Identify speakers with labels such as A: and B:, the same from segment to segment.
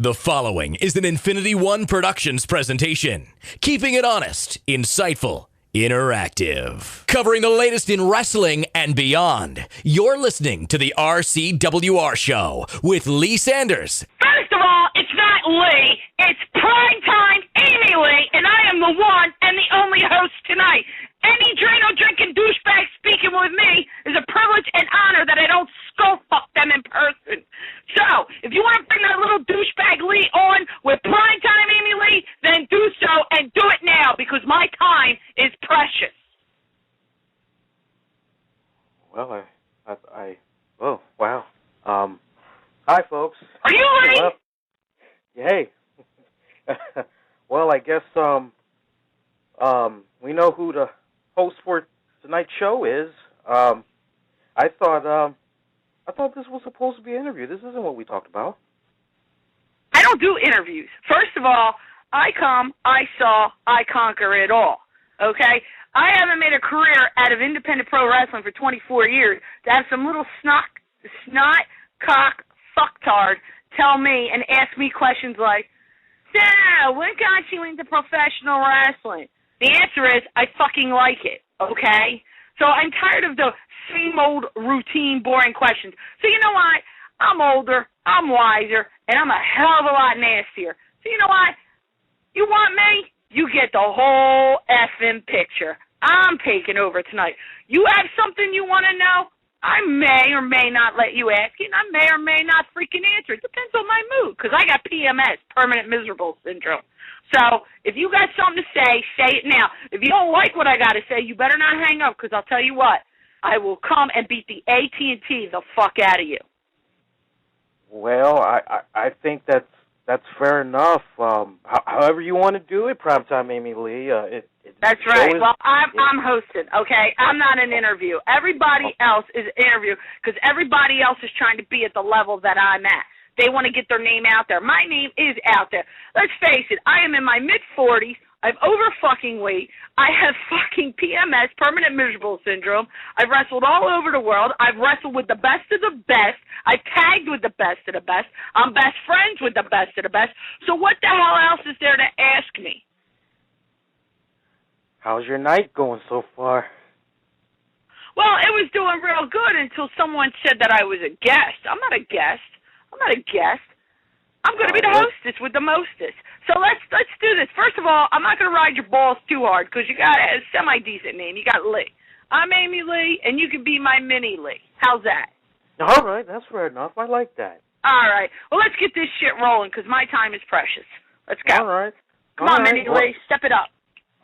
A: The following is an Infinity One Productions presentation, keeping it honest, insightful, interactive. Covering the latest in wrestling and beyond, you're listening to the RCWR Show with Lee Sanders.
B: First of all, it's not Lee, it's Pryme Tyme, Amy Lee, and I am the one and the only host tonight. Any Drano-drinking douchebag speaking with me is a privilege and honor that I don't skull fuck them in person. So, if you want to bring that little douchebag Lee on with Pryme Tyme, Amy Lee, then do so, and do it now, because my time is precious.
C: Well, oh, wow. Hi, folks.
B: Are you Lee?
C: Hey. Well, I guess, we know who the host for tonight's show is. I thought this was supposed to be an interview. This isn't what we talked about.
B: I don't do interviews. First of all, I come, I saw, I conquer it all. Okay? I haven't made a career out of independent pro wrestling for 24 years to have some little snot, cock, fucktard tell me and ask me questions like, so, what got you into professional wrestling? The answer is, I fucking like it, okay? So I'm tired of the same old routine, boring questions. So you know what? I'm older, I'm wiser, and I'm a hell of a lot nastier. So you know what? You want me? You get the whole effing picture. I'm taking over tonight. You have something you want to know? I may or may not let you ask it, and I may or may not freaking answer. It depends on my mood, because I got PMS, permanent miserable syndrome. So if you got something to say it now. If you don't like what I got to say, you better not hang up, because I'll tell you what, I will come and beat the AT&T the fuck out of you.
C: Well, I think that's fair enough. However you want to do it, Pryme Tyme, Amy Lee.
B: That's right. Well, I'm hosting, okay? I'm not an interview. Everybody else is an interview because everybody else is trying to be at the level that I'm at. They want to get their name out there. My name is out there. Let's face it, I am in my mid-40s. I've over-fucking weight. I have fucking PMS, permanent miserable syndrome. I've wrestled all over the world. I've wrestled with the best of the best. I've tagged with the best of the best. I'm best friends with the best of the best. So what the hell else is there to ask me?
C: How's your night going so far?
B: Well, it was doing real good until someone said that I was a guest. I'm not a guest. I'm going to be the hostess with the mostest. So let's do this. First of all, I'm not going to ride your balls too hard because you got a semi-decent name. You got Lee. I'm Amy Lee, and you can be my mini Lee. How's that?
C: All right, that's fair enough. I like that.
B: All right. Well, let's get this shit rolling because my time is precious. Let's go.
C: All right.
B: Come on, mini Lee. Step it up.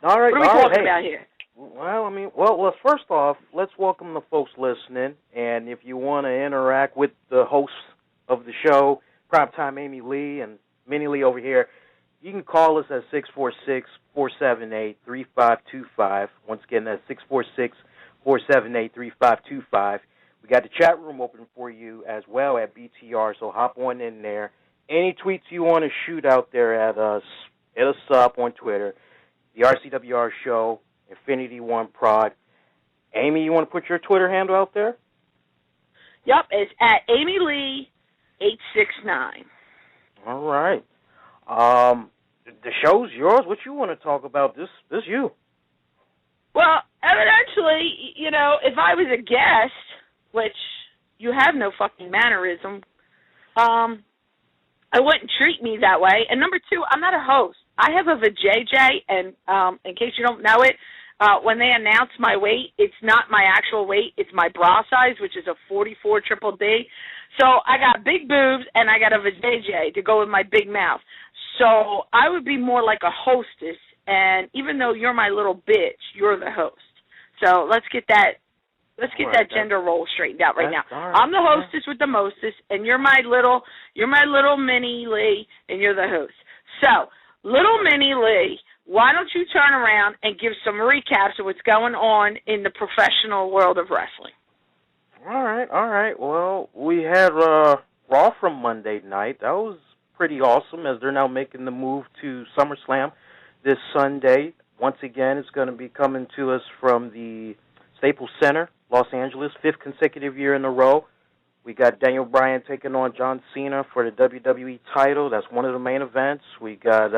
C: All right.
B: What are we talking about here?
C: Well, first off, let's welcome the folks listening. And if you want to interact with the hosts of the show, Pryme Tyme, Amy Lee, and Mini Lee over here, you can call us at 646-478-3525. Once again, that's 646-478-3525. We got the chat room open for you as well at BTR, so hop on in there. Any tweets you want to shoot out there at us, hit us up on Twitter. The RCWR Show, Infinity One Prod. Amy, you want to put your Twitter handle out there?
B: Yep, it's at Amy Lee 869.
C: All right. The show's yours. What you want to talk about? This you.
B: Well, evidently, you know, if I was a guest, which you have no fucking mannerism, I wouldn't treat me that way. And number two, I'm not a host. I have a vajayjay, and in case you don't know it, when they announce my weight, it's not my actual weight. It's my bra size, which is a 44 triple D. So I got big boobs, and I got a vajayjay to go with my big mouth. So I would be more like a hostess, and even though you're my little bitch, you're the host. So let's get that gender role straightened out right now.
C: Right.
B: I'm the hostess with the mostest, and you're my little mini Lee, and you're the host. So, little mini Lee, why don't you turn around and give some recaps of what's going on in the professional world of wrestling?
C: All right. Well, we had Raw from Monday night. That was pretty awesome as they're now making the move to SummerSlam this Sunday. Once again, it's going to be coming to us from the Staples Center, Los Angeles, 5th consecutive year in a row. We got Daniel Bryan taking on John Cena for the WWE title. That's one of the main events. We got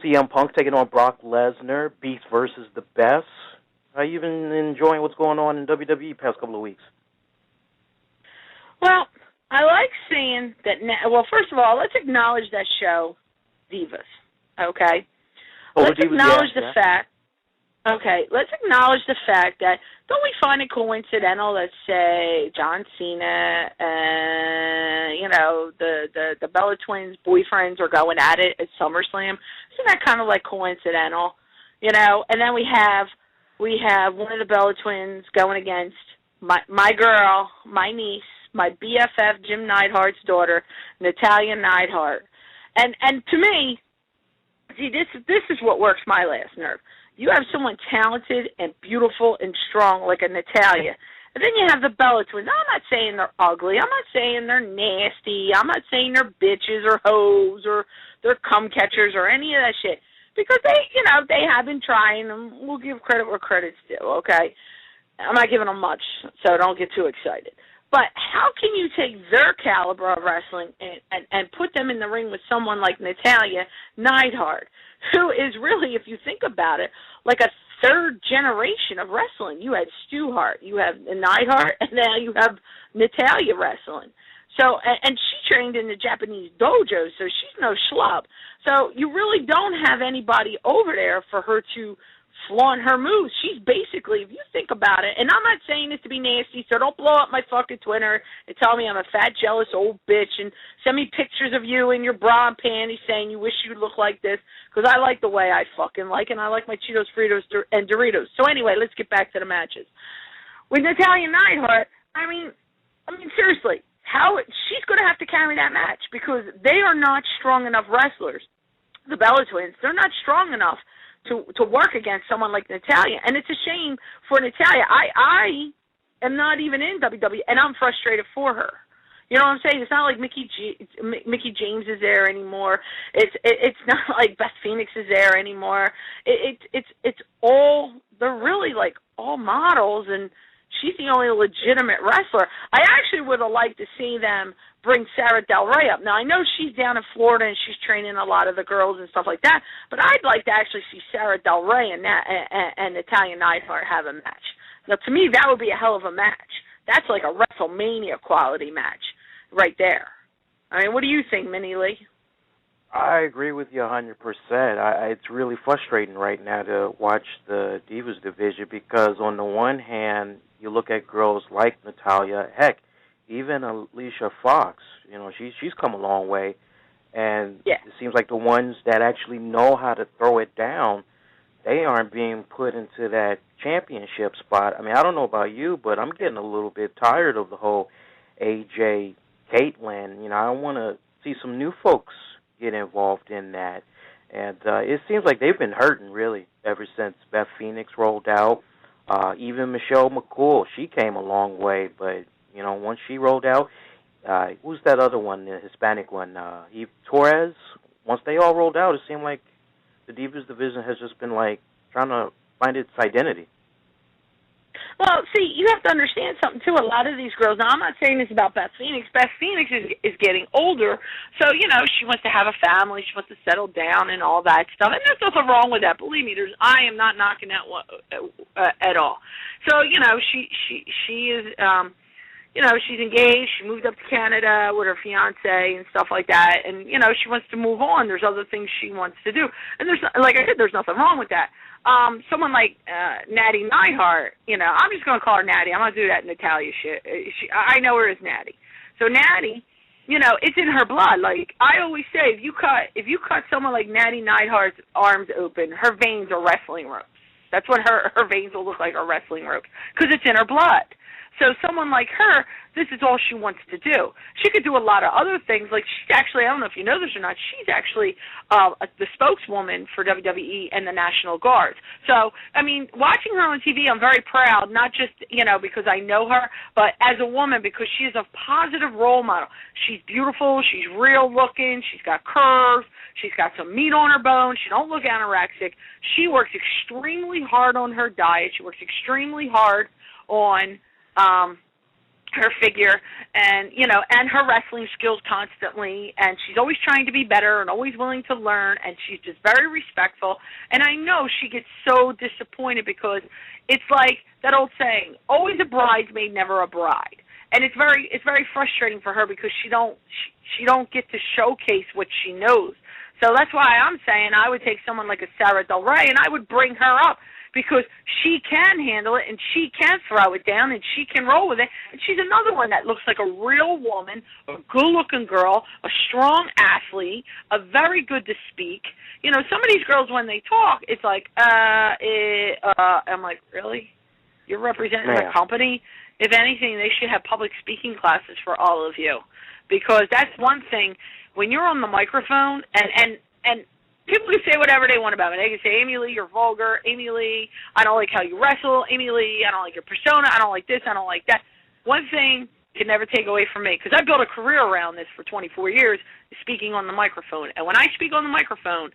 C: CM Punk taking on Brock Lesnar, Beast versus the Best. Are you even enjoying what's going on in WWE past couple of weeks?
B: Well, I like seeing that. Well, first of all, let's acknowledge that show, Divas. Okay. Let's acknowledge the fact. Okay, let's acknowledge the fact that don't we find it coincidental that say John Cena and the Bella Twins boyfriends are going at it at SummerSlam? Isn't that kind of like coincidental? And then we have one of the Bella Twins going against my girl, my niece, my BFF Jim Neidhart's daughter, Natalya Neidhart. And to me, see, this is what works my last nerve. You have someone talented and beautiful and strong like a Natalya. And then you have the Bella Twins. Now, I'm not saying they're ugly. I'm not saying they're nasty. I'm not saying they're bitches or hoes or they're cum catchers or any of that shit. Because they have been trying, and we'll give credit where credit's due, okay? I'm not giving them much, so don't get too excited. But how can you take their caliber of wrestling and put them in the ring with someone like Natalya Neidhart, who is really, if you think about it, like a third generation of wrestling? You had Stu Hart, you have Neidhart, and now you have Natalya wrestling. So, and she trained in the Japanese dojo, so she's no schlub. So you really don't have anybody over there for her to flaunt her moves. She's basically, if you think about it, and I'm not saying this to be nasty, so don't blow up my fucking Twitter and tell me I'm a fat, jealous old bitch and send me pictures of you in your bra and panties saying you wish you look like this, because I like the way I fucking like, and I like my Cheetos, Fritos, and Doritos. So anyway, let's get back to the matches. With Natalya Neidhart, I mean, seriously, she's going to have to carry that match because they are not strong enough wrestlers. The Bella Twins, they're not strong enough to work against someone like Natalya. And it's a shame for Natalya. I am not even in WWE, and I'm frustrated for her. You know what I'm saying? It's not like Mickie James is there anymore. It's not like Beth Phoenix is there anymore. It's all, they're really like all models, and she's the only legitimate wrestler. I actually would have liked to see them bring Sarah Del Rey up. Now, I know she's down in Florida and she's training a lot of the girls and stuff like that, but I'd like to actually see Sarah Del Rey and Natalya Neidhart have a match. Now, to me, that would be a hell of a match. That's like a WrestleMania quality match right there. I mean, what do you think, Minnie Lee?
C: I agree with you 100%. It's really frustrating right now to watch the Divas division because on the one hand, you look at girls like Natalya, heck, even Alicia Fox, she's come a long way, and It seems like the ones that actually know how to throw it down, they aren't being put into that championship spot. I mean, I don't know about you, but I'm getting a little bit tired of the whole AJ Caitlyn. I want to see some new folks get involved in that. And it seems like they've been hurting, really, ever since Beth Phoenix rolled out. Even Michelle McCool, she came a long way, but, once she rolled out, who's that other one, the Hispanic one, Eve Torres? Once they all rolled out, it seemed like the Divas division has just been, trying to find its identity.
B: Well, see, you have to understand something, too. A lot of these girls, now I'm not saying this about Beth Phoenix. Beth Phoenix is getting older, so, she wants to have a family. She wants to settle down and all that stuff. And there's nothing wrong with that. Believe me, I am not knocking that one at all. So, she is, she's engaged. She moved up to Canada with her fiancé and stuff like that. And, she wants to move on. There's other things she wants to do. And like I said, there's nothing wrong with that. Someone like Natty Neidhart, I'm just going to call her Natty. I'm going to do that Natalya shit. I know her as Natty. So Natty, it's in her blood. Like I always say, if you cut someone like Natty Neidhart's arms open, her veins are wrestling ropes. That's what her veins will look like, are wrestling ropes, because it's in her blood. So someone like her, this is all she wants to do. She could do a lot of other things. Like she's actually, I don't know if you know this or not, she's actually the spokeswoman for WWE and the National Guard. So, I mean, watching her on TV, I'm very proud, not just, because I know her, but as a woman, because she is a positive role model. She's beautiful. She's real looking. She's got curves. She's got some meat on her bones. She don't look anorexic. She works extremely hard on her diet. She works extremely hard on her figure and, and her wrestling skills constantly, and she's always trying to be better and always willing to learn, and she's just very respectful. And I know she gets so disappointed because it's like that old saying, always a bridesmaid, never a bride. And it's very frustrating for her because she don't get to showcase what she knows. So that's why I'm saying I would take someone like a Sarah Del Rey and I would bring her up, because she can handle it and she can throw it down and she can roll with it. And she's another one that looks like a real woman, a good-looking girl, a strong athlete, a very good to speak. Some of these girls, when they talk, it's like, I'm like, really? You're representing the company? If anything, they should have public speaking classes for all of you, because that's one thing. When you're on the microphone, and people can say whatever they want about me. They can say, Amy Lee, you're vulgar. Amy Lee, I don't like how you wrestle. Amy Lee, I don't like your persona. I don't like this. I don't like that. One thing can never take away from me, because I built a career around this for 24 years, is speaking on the microphone. And when I speak on the microphone,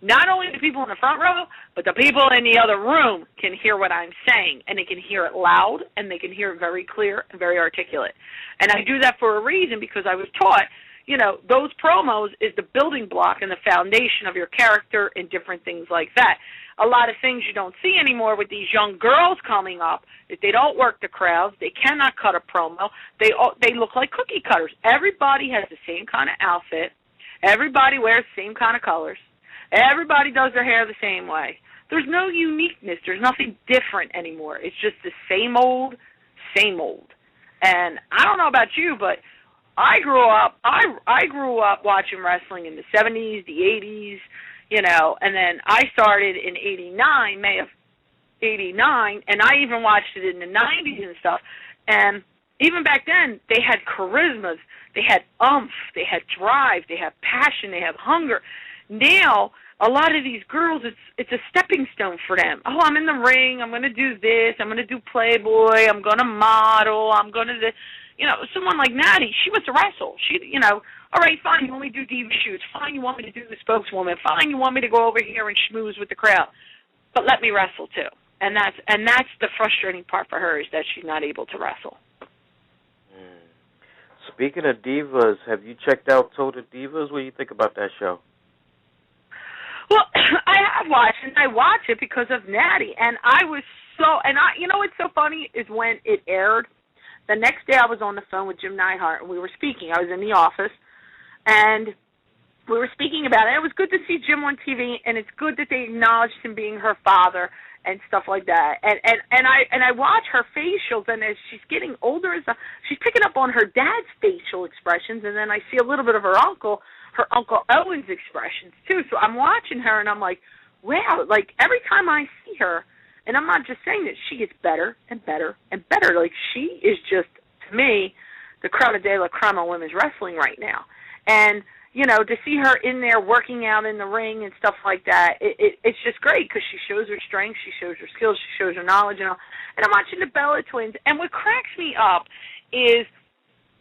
B: not only the people in the front row, but the people in the other room can hear what I'm saying, and they can hear it loud, and they can hear it very clear and very articulate. And I do that for a reason, because I was taught, those promos is the building block and the foundation of your character and different things like that. A lot of things you don't see anymore with these young girls coming up is they don't work the crowds. They cannot cut a promo. They look like cookie cutters. Everybody has the same kind of outfit. Everybody wears the same kind of colors. Everybody does their hair the same way. There's no uniqueness. There's nothing different anymore. It's just the same old, same old. And I don't know about you, but I grew up watching wrestling in the 70s, the 80s, and then I started in 89, May of 89, and I even watched it in the 90s and stuff. And even back then, they had charismas, they had oomph, they had drive, they had passion, they have hunger. Now, a lot of these girls, it's a stepping stone for them. Oh, I'm in the ring, I'm going to do this, I'm going to do Playboy, I'm going to model, I'm going to this. Someone like Natty, she wants to wrestle. All right, fine, you want me to do diva shoots. Fine, you want me to do the spokeswoman. Fine, you want me to go over here and schmooze with the crowd. But let me wrestle, too. And that's the frustrating part for her, is that she's not able to wrestle.
C: Speaking of divas, have you checked out Total Divas? What do you think about that show?
B: Well, I have watched, and I watch it because of Natty. And what's so funny is when it aired, the next day I was on the phone with Jim Neihart, and we were speaking. I was in the office, and we were speaking about it. It was good to see Jim on TV, and it's good that they acknowledged him being her father and stuff like that. And I watch her facials, and as she's getting older, she's picking up on her dad's facial expressions, and then I see a little bit of her Uncle Owen's expressions too. So I'm watching her, and I'm like, wow, like every time I see her. And I'm not just saying that, she gets better and better and better. Like, she is just, to me, the creme de la creme of women's wrestling right now. And, to see her in there working out in the ring and stuff like that, it's just great, because she shows her strength, she shows her skills, she shows her knowledge, and all. And I'm watching the Bella Twins, and what cracks me up is,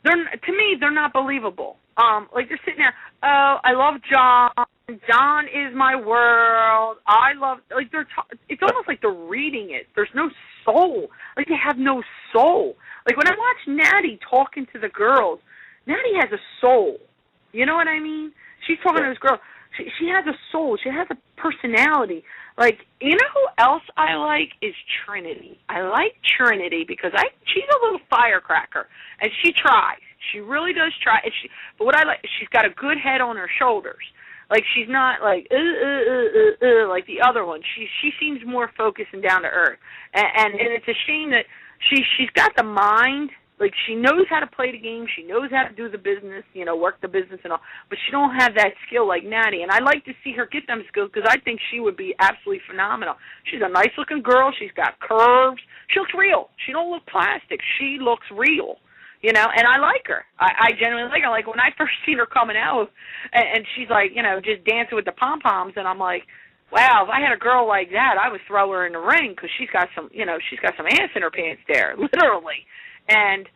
B: to me, they're not believable. Like, they're sitting there, oh, I love John. John is my world. I love, like, it's almost like they're reading it. There's no soul. Like, they have no soul. Like, when I watch Natty talking to the girls, Natty has a soul. You know what I mean? She's talking to this girl. She has a soul. She has a personality. Like, you know who else I like is Trinity. I like Trinity because she's a little firecracker, and she tries. She really does try. But what I like, she's got a good head on her shoulders. Like, she's not like like the other one. She seems more focused and down to earth. And it's a shame that she's got the mind. Like, she knows how to play the game. She knows how to do the business, work the business and all. But she don't have that skill like Natty. And I like to see her get them skills, because I think she would be absolutely phenomenal. She's a nice-looking girl. She's got curves. She looks real. She don't look plastic. She looks real. And I like her. I genuinely like her. Like, when I first seen her coming out, and she's like, just dancing with the pom-poms, and I'm like, wow, if I had a girl like that, I would throw her in the ring, because she's got some ass in her pants there, literally. And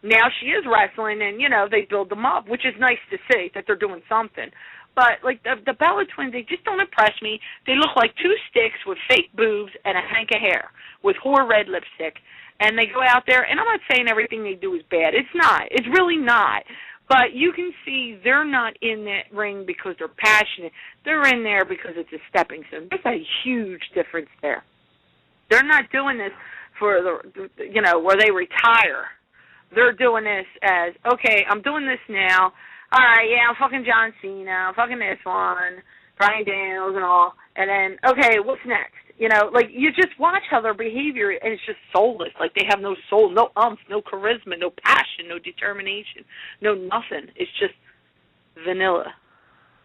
B: now she is wrestling, and, they build them up, which is nice to see that they're doing something. But, like, the Bella Twins, they just don't impress me. They look like two sticks with fake boobs and a hank of hair with whore red lipstick. and they go out there, and I'm not saying everything they do is bad. It's not. It's really not. But you can see they're not in that ring because they're passionate. They're in there because it's a stepping stone. There's a huge difference there. They're not doing this for where they retire. They're doing this as, okay, I'm doing this now. All right, yeah, I'm fucking John Cena. I'm fucking this one, Brian Daniels and all. And then, okay, what's next? You just watch how their behavior, and it's just soulless. Like, they have no soul, no umph, no charisma, no passion, no determination, no nothing. It's just vanilla.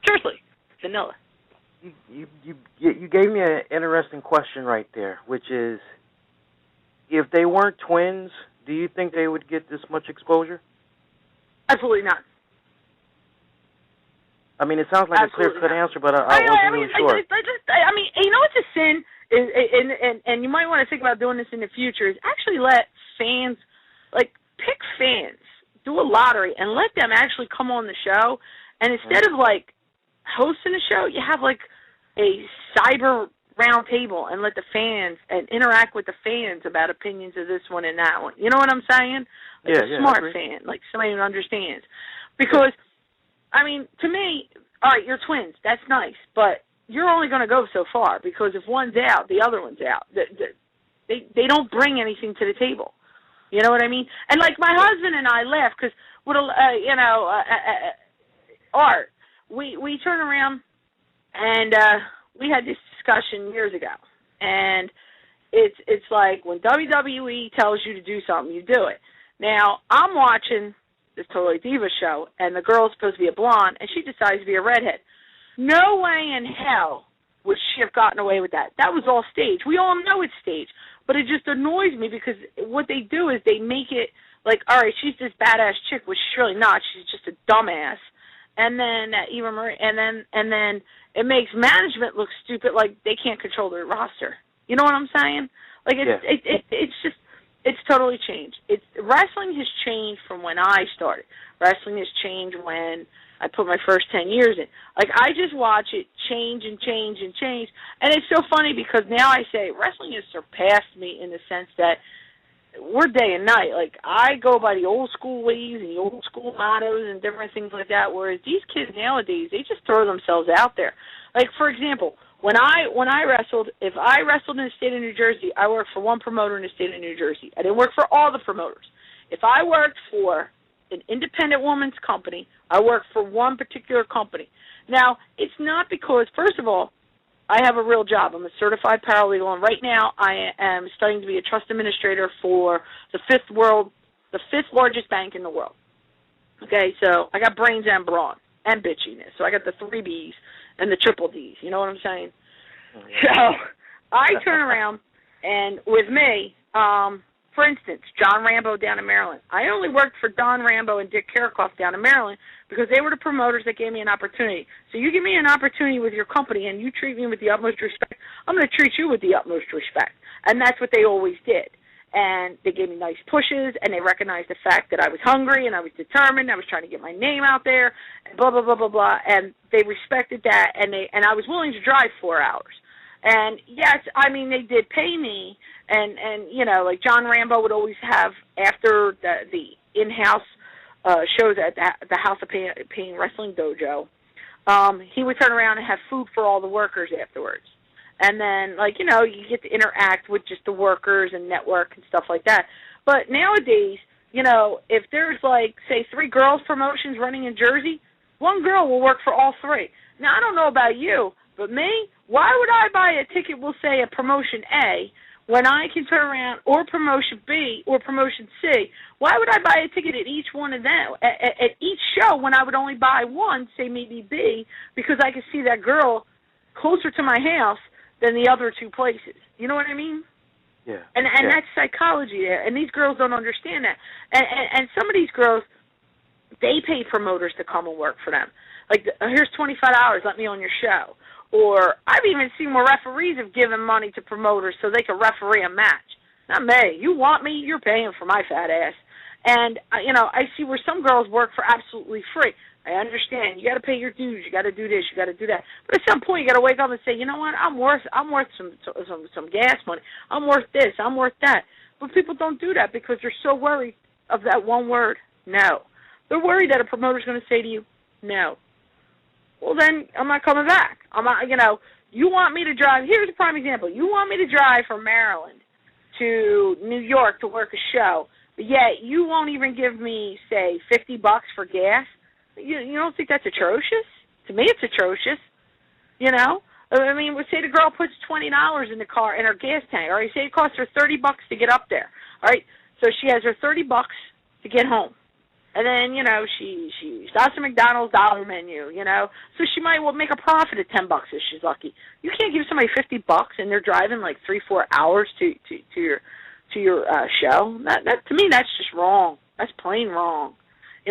B: Seriously, vanilla.
C: You gave me an interesting question right there, which is, if they weren't twins, do you think they would get this much exposure?
B: Absolutely not.
C: I mean, it sounds like a clear-cut answer, but I wasn't really sure.
B: You know what's a sin? And you might want to think about doing this in the future, is actually let fans, pick fans, do a lottery, and let them actually come on the show. And instead of, hosting a show, you have, a cyber round table and let the fans, and interact with the fans about opinions of this one and that one. You know what I'm saying? A smart fan, somebody who understands. Because, to me, all right, you're twins. That's nice, but you're only going to go so far, because if one's out, the other one's out. They don't bring anything to the table. You know what I mean? And my husband and I laugh because Art, we turn around and we had this discussion years ago, and it's like when WWE tells you to do something, you do it. Now I'm watching this Totally Diva show, and the girl's supposed to be a blonde, and she decides to be a redhead. No way in hell would she have gotten away with that. That was all staged. We all know it's staged, but it just annoys me because what they do is they make it all right, she's this badass chick, which she's really not. She's just a dumbass. And then and then it makes management look stupid, like they can't control their roster. You know what I'm saying? It's totally changed. Wrestling has changed from when I started. Wrestling has changed when I put my first 10 years in. I just watch it change and change and change. And it's so funny because now I say wrestling has surpassed me in the sense that we're day and night. I go by the old school ways and the old school mottos and different things like that, whereas these kids nowadays, they just throw themselves out there. For example, when I wrestled, if I wrestled in the state of New Jersey, I worked for one promoter in the state of New Jersey. I didn't work for all the promoters. If I worked for an independent woman's company, I worked for one particular company. Now, it's not because, first of all, I have a real job. I'm a certified paralegal, and right now I am studying to be a trust administrator for the fifth largest bank in the world. Okay, so I got brains and brawn and bitchiness. So I got the 3 Bs and the triple Ds. You know what I'm saying? So I turn around, and with me, for instance, John Rambo down in Maryland. I only worked for Don Rambo and Dick Karakoff down in Maryland because they were the promoters that gave me an opportunity. So you give me an opportunity with your company and you treat me with the utmost respect, I'm going to treat you with the utmost respect. And that's what they always did. And they gave me nice pushes, and they recognized the fact that I was hungry and I was determined. I was trying to get my name out there, and blah, blah, blah, blah, blah. And they respected that, and I was willing to drive 4 hours. And, yes, they did pay me. And John Rambo would always have, after the in-house shows at the House of Pain Wrestling Dojo, he would turn around and have food for all the workers afterwards. And then, you get to interact with just the workers and network and stuff like that. But nowadays, if there's, say, 3 girls promotions running in Jersey, one girl will work for all 3. Now, I don't know about you, but me, why would I buy a ticket, we'll say, at Promotion A, when I can turn around, or Promotion B, or Promotion C? Why would I buy a ticket at each one of them, at each show, when I would only buy one, say maybe B, because I could see that girl closer to my house than the other 2 places? You know what I mean?
C: Yeah.
B: And that's psychology there, and these girls don't understand that. And some of these girls, they pay promoters to come and work for them. Here's $25, let me on your show. Or I've even seen where referees have given money to promoters so they can referee a match. Not me. You want me, you're paying for my fat ass. And, I see where some girls work for absolutely free. I understand. You got to pay your dues. You got to do this. You got to do that. But at some point, you got to wake up and say, you know what? I'm worth some gas money. I'm worth this. I'm worth that. But people don't do that because they're so worried of that one word, no. They're worried that a promoter's going to say to you, no. Well, then I'm not coming back. I'm not, you want me to drive. Here's a prime example. You want me to drive from Maryland to New York to work a show, but yet you won't even give me, say, $50 for gas. You don't think that's atrocious? To me, it's atrocious. I mean, say the girl puts $20 in the car in her gas tank. All right, say it costs her $30 to get up there. All right, so she has her $30 to get home. And then, she stops at McDonald's dollar menu, So she might make a profit of $10 if she's lucky. You can't give somebody $50 and they're driving like 3-4 hours to your show. That to me, that's just wrong. That's plain wrong.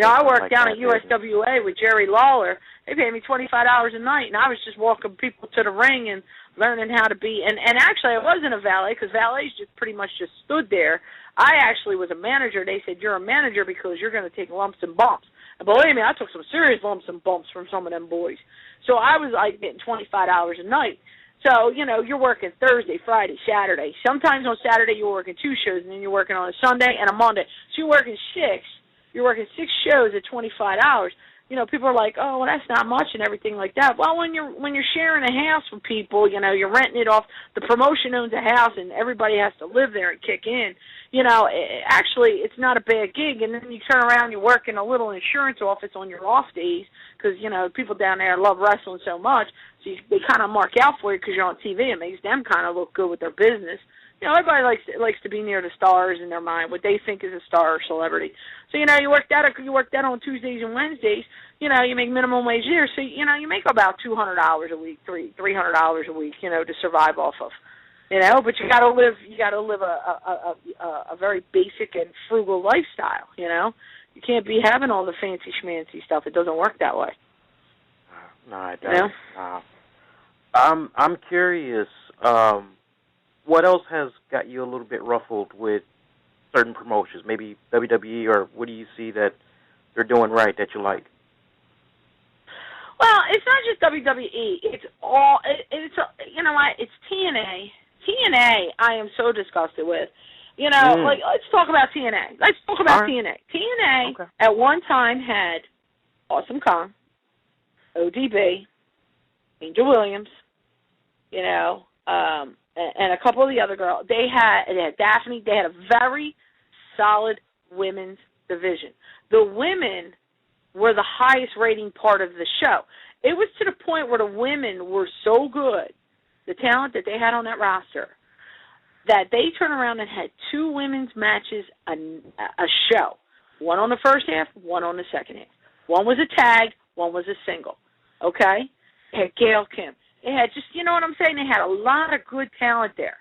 B: I worked down at USWA with Jerry Lawler. They paid me $25 a night, and I was just walking people to the ring and learning how to be. And actually, I wasn't a valet because valets just pretty much just stood there. I actually was a manager. They said, you're a manager because you're going to take lumps and bumps. And believe me, I took some serious lumps and bumps from some of them boys. So I was like getting $25 a night. So, you're working Thursday, Friday, Saturday. Sometimes on Saturday you're working 2 shows, and then you're working on a Sunday and a Monday. So you're working 6. You're working 6 shows at $25. People are like, oh, well, that's not much and everything like that. Well, when you're sharing a house with people, you're renting it off. The promotion owns a house, and everybody has to live there and kick in. Actually, it's not a bad gig. And then you turn around, you work in a little insurance office on your off days because, people down there love wrestling so much. So they kind of mark out for you because you're on TV. It makes them kind of look good with their business. Everybody likes to be near the stars in their mind, what they think is a star or celebrity. So, you work that on Tuesdays and Wednesdays. You make minimum wage there. So, you make about $200 a week, $300 a week, to survive off of. But you gotta live a very basic and frugal lifestyle, You can't be having all the fancy schmancy stuff. It doesn't work that way.
C: No, it doesn't. I'm curious, what else has got you a little bit ruffled with certain promotions? Maybe WWE, or what do you see that they're doing right that you like?
B: Well, it's not just WWE. It's all. It's TNA. TNA, I am so disgusted with. Let's talk about TNA. Let's talk about TNA. TNA at one time had Awesome Kong, ODB, Angel Williams, and a couple of the other girls. They had Daphne. They had a very solid women's division. The women were the highest rating part of the show. It was to the point where the women were so good, the talent that they had on that roster, that they turned around and had 2 women's matches a show. One on the first half, one on the second half. One was a tag, one was a single. Okay? They had Gail Kim. They had just, what I'm saying? They had a lot of good talent there.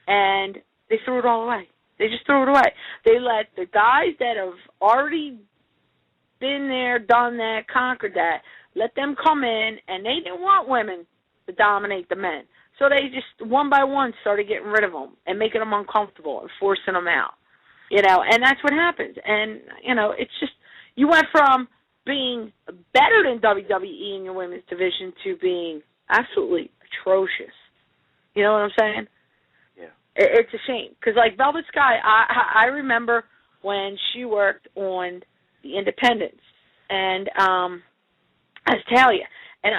B: And they threw it all away. They just threw it away. They let the guys that have already been there, done that, conquered that, let them come in, and they didn't want women to dominate the men. So they just, one by one, started getting rid of them and making them uncomfortable and forcing them out. And that's what happens. And, it's just, you went from being better than WWE in your women's division to being absolutely atrocious. You know what I'm saying?
C: Yeah.
B: It's a shame. Because, like, Velvet Sky, I remember when she worked on the Independents and as Talia. And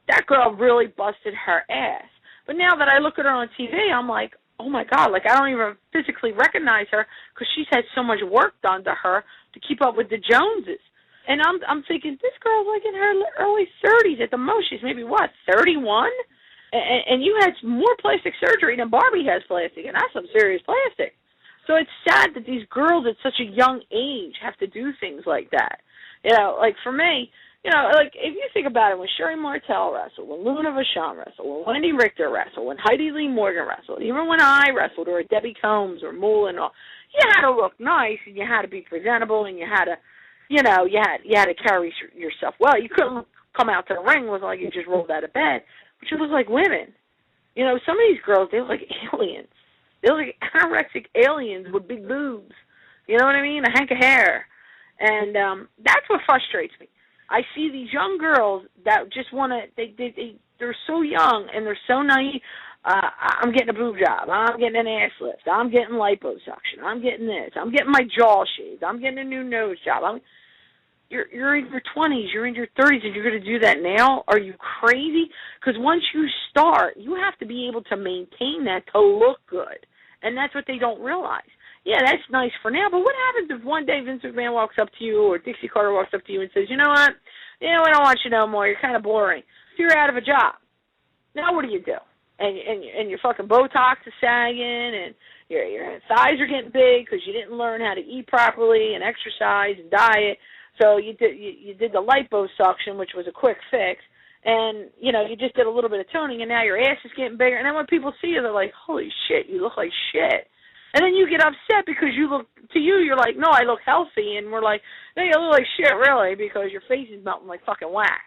B: that girl really busted her ass. But now that I look at her on TV, I'm like, oh, my God, like, I don't even physically recognize her because she's had so much work done to her to keep up with the Joneses. And I'm thinking, this girl's like in her early 30s at the most. She's maybe, 31? And you had more plastic surgery than Barbie has plastic, and that's some serious plastic. So it's sad that these girls at such a young age have to do things like that. Like for me, like if you think about it, when Sherry Martel wrestled, when Luna Vachon wrestled, when Wendy Richter wrestled, when Heidi Lee Morgan wrestled, even when I wrestled, or Debbie Combs or Moolah and all, you had to look nice, and you had to be presentable, and you had to, you had to carry yourself well. You couldn't come out to the ring looking like you just rolled out of bed, but you look like women. Some of these girls, they look like aliens. They look like anorexic aliens with big boobs. You know what I mean? A hank of hair. And that's what frustrates me. I see these young girls that just want to, they're so young and they're so naive. I'm getting a boob job. I'm getting an ass lift. I'm getting liposuction. I'm getting this. I'm getting my jaw shaved. I'm getting a new nose job. You're in your 20s. You're in your 30s, and you're going to do that now? Are you crazy? Because once you start, you have to be able to maintain that to look good, and that's what they don't realize. Yeah, that's nice for now, but what happens if one day Vince McMahon walks up to you or Dixie Carter walks up to you and says, you know what, we don't want you no more. You're kind of boring. So you're out of a job. Now what do you do? And your fucking Botox is sagging, and your thighs are getting big because you didn't learn how to eat properly and exercise and diet. So you did the liposuction, which was a quick fix, and you just did a little bit of toning, and now your ass is getting bigger. And then when people see you, they're like, "Holy shit, you look like shit." And then you get upset because you're like, "No, I look healthy," and we're like, "No, you look like shit, really," because your face is melting like fucking wax.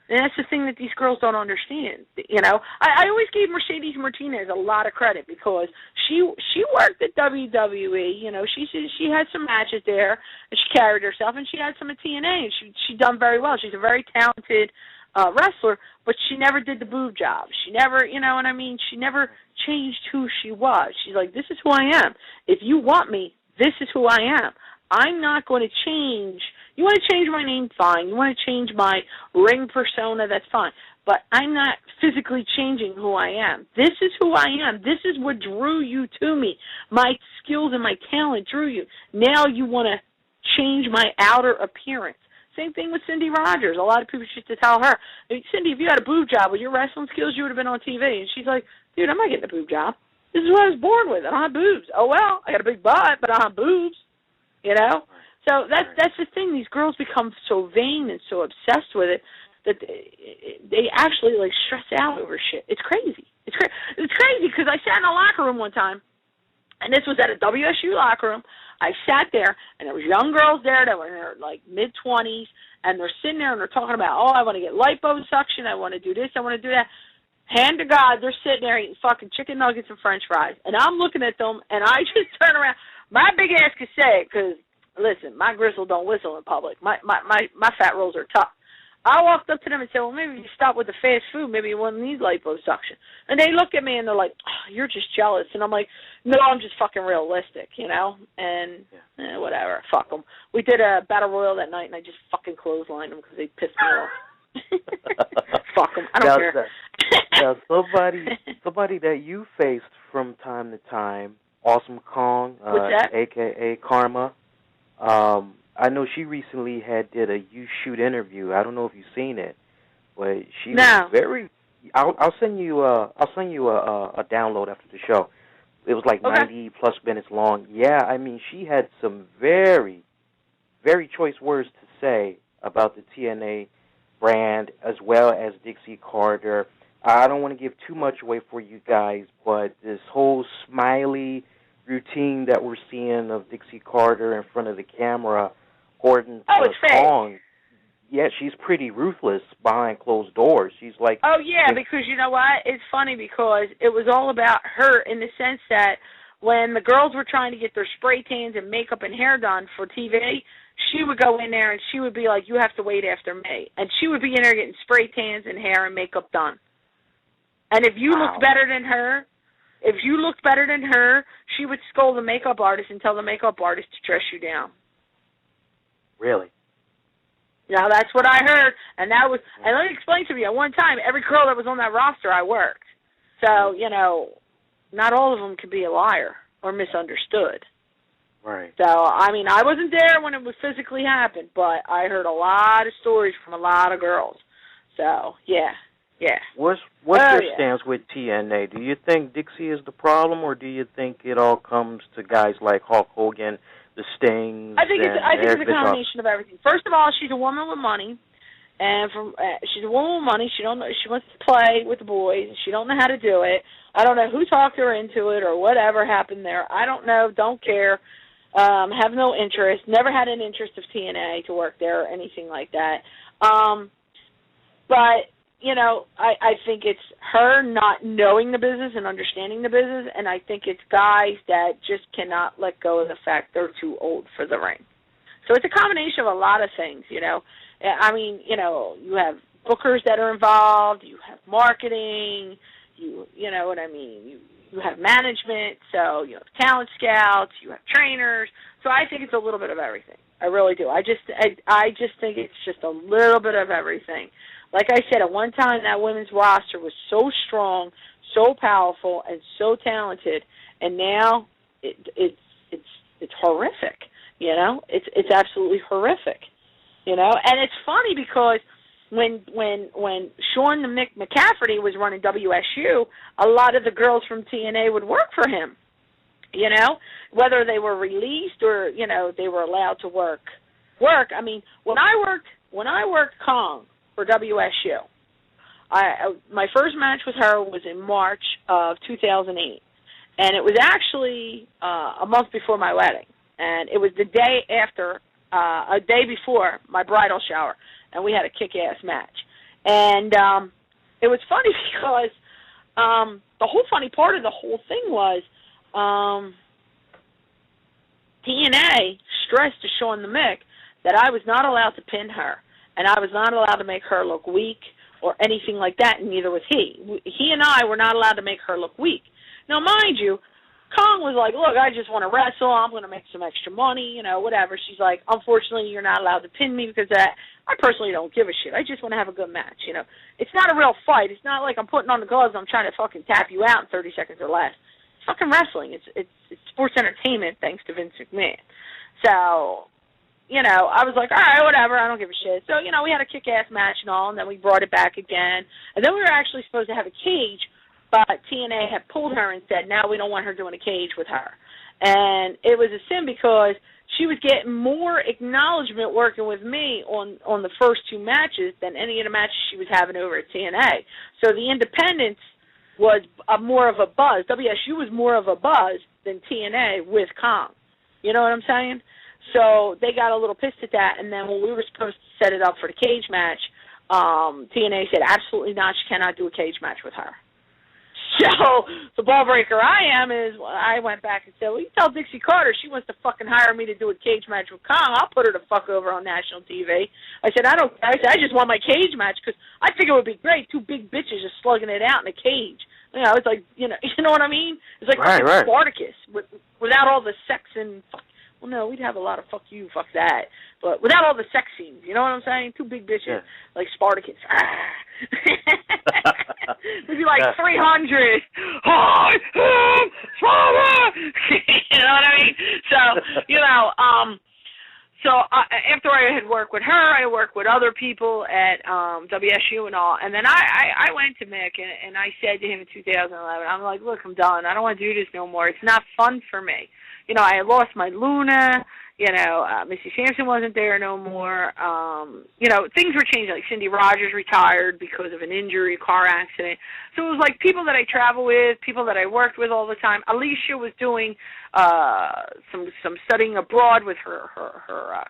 B: And that's the thing that these girls don't understand. I always gave Mercedes Martinez a lot of credit because she worked at WWE. She had some matches there, and she carried herself, and she had some at TNA, and she done very well. She's a very talented wrestler, but she never did the boob job. She never, she never changed who she was. She's like, this is who I am. If you want me, this is who I am. I'm not going to change. You want to change my name, fine. You want to change my ring persona, that's fine. But I'm not physically changing who I am. This is who I am. This is what drew you to me. My skills and my talent drew you. Now you want to change my outer appearance. Same thing with Cindy Rogers. A lot of people used to tell her, Cindy, if you had a boob job with your wrestling skills, you would have been on TV. And she's like, dude, I'm not getting a boob job. This is what I was born with. I don't have boobs. Oh, well, I got a big butt, but I don't have boobs. So that's the thing. These girls become so vain and so obsessed with it that they actually stress out over shit. It's crazy. It's crazy because I sat in a locker room one time, and this was at a WSU locker room. I sat there, and there was young girls there that were in their mid-20s, and they're sitting there and they're talking about, oh, I want to get liposuction, I want to do this, I want to do that. Hand to God, they're sitting there eating fucking chicken nuggets and French fries, and I'm looking at them, and I just turn around. My big ass can say it because, listen, my gristle don't whistle in public. My fat rolls are tough. I walked up to them and said, well, maybe you stop with the fast food. Maybe you wouldn't need liposuction. And they look at me and they're like, oh, you're just jealous. And I'm like, no, I'm just fucking realistic, And whatever, fuck them. We did a battle royal that night, and I just fucking clotheslined them because they pissed me off. Fuck them. I don't care.
C: Now, somebody that you faced from time to time, Awesome Kong, a.k.a. Karma. I know she recently did a You Shoot interview. I don't know if you've seen it, but she was very. I'll send you a download after the show. It was 90 plus minutes long. Yeah, I mean she had some very, very choice words to say about the TNA brand as well as Dixie Carter. I don't want to give too much away for you guys, but this whole smiley routine that we're seeing of Dixie Carter in front of the camera, according to Kong, yeah, she's pretty ruthless behind closed doors. She's like... Oh, yeah,
B: because you know what? It's funny because it was all about her in the sense that when the girls were trying to get their spray tans and makeup and hair done for TV, she would go in there and she would be like, you have to wait after me. And she would be in there getting spray tans and hair and makeup done. And if you looked better than her, she would scold the makeup artist and tell the makeup artist to dress you down.
C: Really?
B: Now, that's what I heard. And let me explain to you, at one time, every girl that was on that roster, I worked. So, not all of them could be a liar or misunderstood.
C: Right.
B: So, I mean, I wasn't there when it would physically happen, but I heard a lot of stories from a lot of girls. So, yeah.
C: What's your stance with TNA? Do you think Dixie is the problem, or do you think it all comes to guys like Hulk Hogan, the Stings?
B: I think it's a combination of everything. First of all, she's a woman with money, and she's a woman with money. She wants to play with the boys, and she don't know how to do it. I don't know who talked her into it or whatever happened there. I don't know. Don't care. Have no interest. Never had an interest of TNA to work there or anything like that. But I think it's her not knowing the business and understanding the business, and I think it's guys that just cannot let go of the fact they're too old for the ring. So it's a combination of a lot of things, I mean, you have bookers that are involved, you have marketing, You know what I mean? You have management, so you have talent scouts, you have trainers. So I think it's a little bit of everything. I really do. I just think it's just a little bit of everything. Like I said, at one time that women's roster was so strong, so powerful, and so talented, and now it's horrific. You know, it's absolutely horrific. You know, and it's funny because when Sean the Mick McCafferty was running WSU, a lot of the girls from TNA would work for him. You know, whether they were released or, you know, they were allowed to work. I mean, when I worked Kong for WSU, my first match with her was in March of 2008, and it was actually a month before my wedding, and it was the day after, a day before my bridal shower, and we had a kick-ass match. And it was funny because the whole funny part of the whole thing was TNA stressed to Sean the Mick that I was not allowed to pin her, and I was not allowed to make her look weak or anything like that, and neither was he. He and I were not allowed to make her look weak. Now, mind you, Kong was like, look, I just want to wrestle. I'm going to make some extra money, you know, whatever. She's like, unfortunately, you're not allowed to pin me because I personally don't give a shit. I just want to have a good match, you know. It's not a real fight. It's not like I'm putting on the gloves and I'm trying to fucking tap you out in 30 seconds or less. It's fucking wrestling. It's sports entertainment thanks to Vince McMahon. So, you know, I was like, all right, whatever. I don't give a shit. So, you know, we had a kick-ass match and all, and then we brought it back again. And then we were actually supposed to have a cage, but TNA had pulled her and said, now we don't want her doing a cage with her. And it was a sin because she was getting more acknowledgement working with me on the first two matches than any of the matches she was having over at TNA. So the independents was more of a buzz. WSU was more of a buzz than TNA with Kong. You know what I'm saying? So they got a little pissed at that, and then when we were supposed to set it up for the cage match, TNA said, absolutely not, she cannot do a cage match with her. So the ball breaker I am is I went back and said, well, you tell Dixie Carter she wants to fucking hire me to do a cage match with Kong. I'll put her the fuck over on national TV. I said, I just want my cage match because I think it would be great. Two big bitches just slugging it out in a cage. You know, it's like, you know what I mean? It's like
C: right.
B: Spartacus without all the sex and fuck. Well, no, we'd have a lot of fuck you, fuck that. But without all the sex scenes, you know what I'm saying? Two big bitches, like Spartacus. We'd be like 300. Hi, you know what I mean? So, you know, after I had worked with her, I worked with other people at WSU and all. And then I went to Mick, and I said to him in 2011, I'm like, look, I'm done. I don't want to do this no more. It's not fun for me. You know, I had lost my Luna. You know, Missy Sampson wasn't there no more. You know, things were changing. Like Cindy Rogers retired because of an injury, car accident. So it was like people that I travel with, people that I worked with all the time. Alicia was doing some studying abroad with her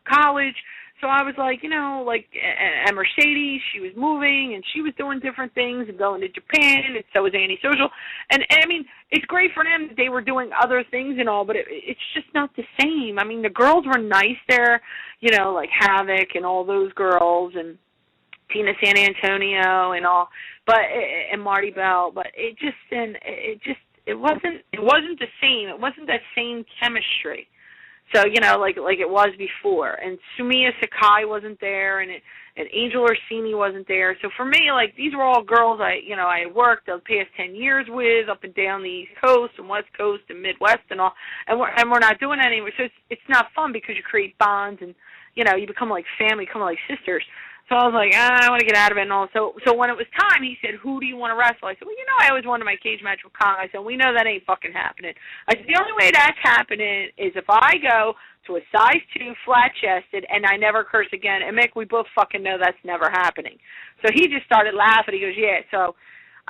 B: college. So I was like, you know, like, and Mercedes, she was moving, and she was doing different things and going to Japan, and so was Annie Social. And I mean, it's great for them that they were doing other things and all, but it's just not the same. I mean, the girls were nice there, you know, like Havoc and all those girls, and Tina San Antonio and all, but and Marty Bell, but it wasn't the same. It wasn't that same chemistry. So, you know, like it was before. And Sumiya Sakai wasn't there, and Angel Orsini wasn't there. So for me, like, these were all girls I worked the past 10 years with up and down the East Coast and West Coast and Midwest and all. And we're not doing that anymore. So it's not fun because you create bonds and, you know, you become like family, become like sisters. So I was like, I want to get out of it and all. So when it was time, he said, who do you want to wrestle? I said, well, you know, I always wanted my cage match with Kong. I said, we know that ain't fucking happening. I said, the only way that's happening is if I go to a size 2, flat-chested, and I never curse again. And, Mick, we both fucking know that's never happening. So he just started laughing. He goes, yeah. So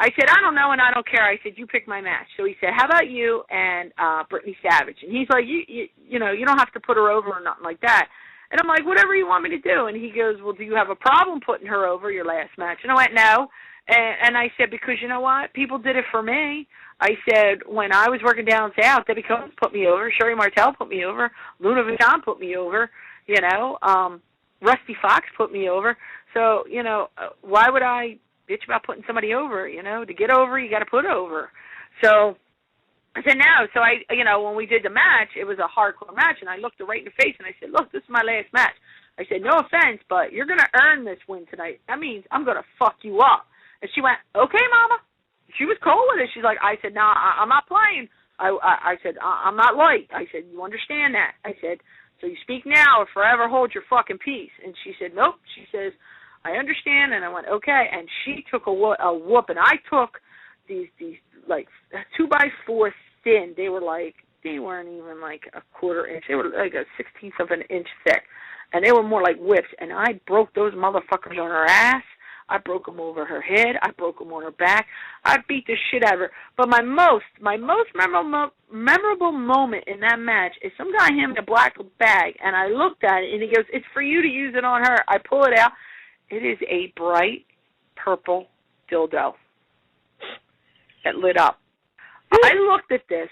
B: I said, I don't know and I don't care. I said, you pick my match. So he said, how about you and Brittany Savage? And he's like, you know, you don't have to put her over or nothing like that. And I'm like, whatever you want me to do. And he goes, well, do you have a problem putting her over your last match? And I went, no. And I said, because you know what? People did it for me. I said, when I was working down south, Debbie Combs put me over. Sherry Martel put me over. Luna Vachon put me over. You know, Rusty Fox put me over. So, you know, why would I bitch about putting somebody over, you know. To get over, you got to put over. So I said, no. So when we did the match, it was a hardcore match, and I looked her right in the face, and I said, look, this is my last match. I said, no offense, but you're going to earn this win tonight. That means I'm going to fuck you up. And she went, okay, Mama. She was cool with it. She's like, I said, no, I'm not playing. I said, I'm not light. I said, you understand that. I said, so you speak now or forever hold your fucking peace. And she said, nope. She says, I understand. And I went, okay. And she took a whooping. I took these like 2x4 thin. They weren't even like a quarter inch. They were like a 16th of an inch thick. And they were more like whips. And I broke those motherfuckers on her ass. I broke them over her head. I broke them on her back. I beat the shit out of her. But my most memorable moment in that match is some guy handed me a black bag, and I looked at it, and he goes, it's for you to use it on her. I pull it out. It is a bright purple dildo that lit up. I looked at this.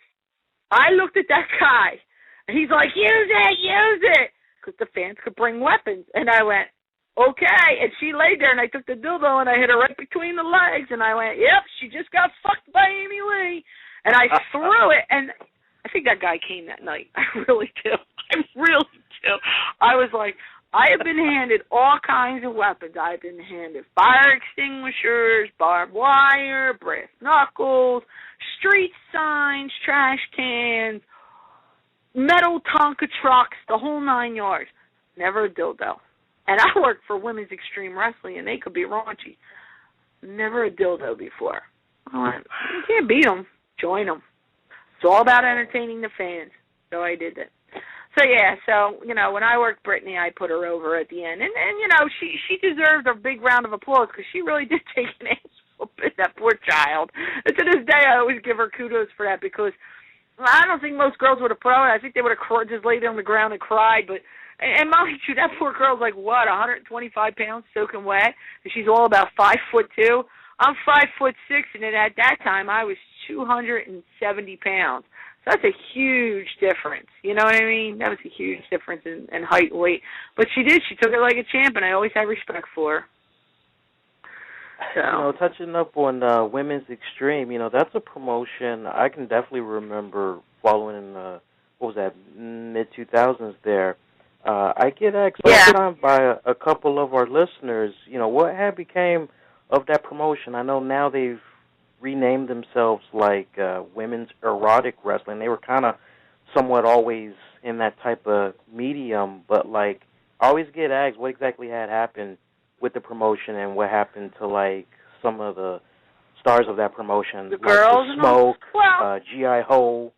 B: I looked at that guy, and he's like, use it, because the fans could bring weapons. And I went, okay. And she laid there, and I took the dildo, and I hit her right between the legs, and I went, yep, she just got fucked by Amy Lee. And I threw it, and I think that guy came that night. I really do. I was like, I have been handed all kinds of weapons. I've been handed fire extinguishers, barbed wire, brass knuckles, street signs, trash cans, metal Tonka trucks, the whole 9 yards. Never a dildo. And I worked for Women's Extreme Wrestling, and they could be raunchy. Never a dildo before. I went, you can't beat them. Join them. It's all about entertaining the fans. So I did that. So, yeah, when I worked Brittany, I put her over at the end. And she deserved a big round of applause because she really did take an ass whooping, that poor child. And to this day, I always give her kudos for that because I don't think most girls would have put on it. I think they would have just laid on the ground and cried. But, and mind you, that poor girl's like, 125 pounds soaking wet? And she's all about 5'2". I'm 5'6", and then at that time, I was 270 pounds. So that's a huge difference. You know what I mean? That was a huge difference in height and weight. But she did. She took it like a champ, and I always had respect for her. So.
C: Touching up on Women's Extreme, that's a promotion I can definitely remember following in, mid-2000s there. I get asked sometimes by a couple of our listeners, what had became of that promotion. I know now they've renamed themselves like Women's Erotic Wrestling. They were kind of somewhat always in that type of medium, but I always get asked what exactly had happened with the promotion and what happened to some of the stars of that promotion,
B: the girls,
C: the Smoke, g.l.o.w.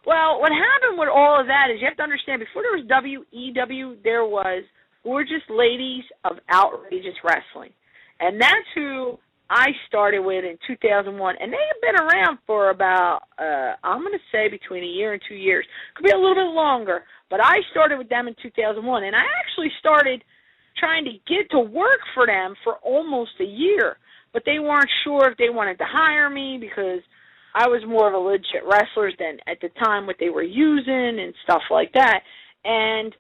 B: Well, what happened with all of that is you have to understand, before there was WEW, there was Gorgeous Ladies of Outrageous Wrestling. And that's who I started with in 2001. And they have been around for about, I'm going to say between a year and 2 years. Could be a little bit longer. But I started with them in 2001. And I actually started trying to get to work for them for almost a year. But they weren't sure if they wanted to hire me because I was more of a legit wrestler than at the time what they were using and stuff like that. And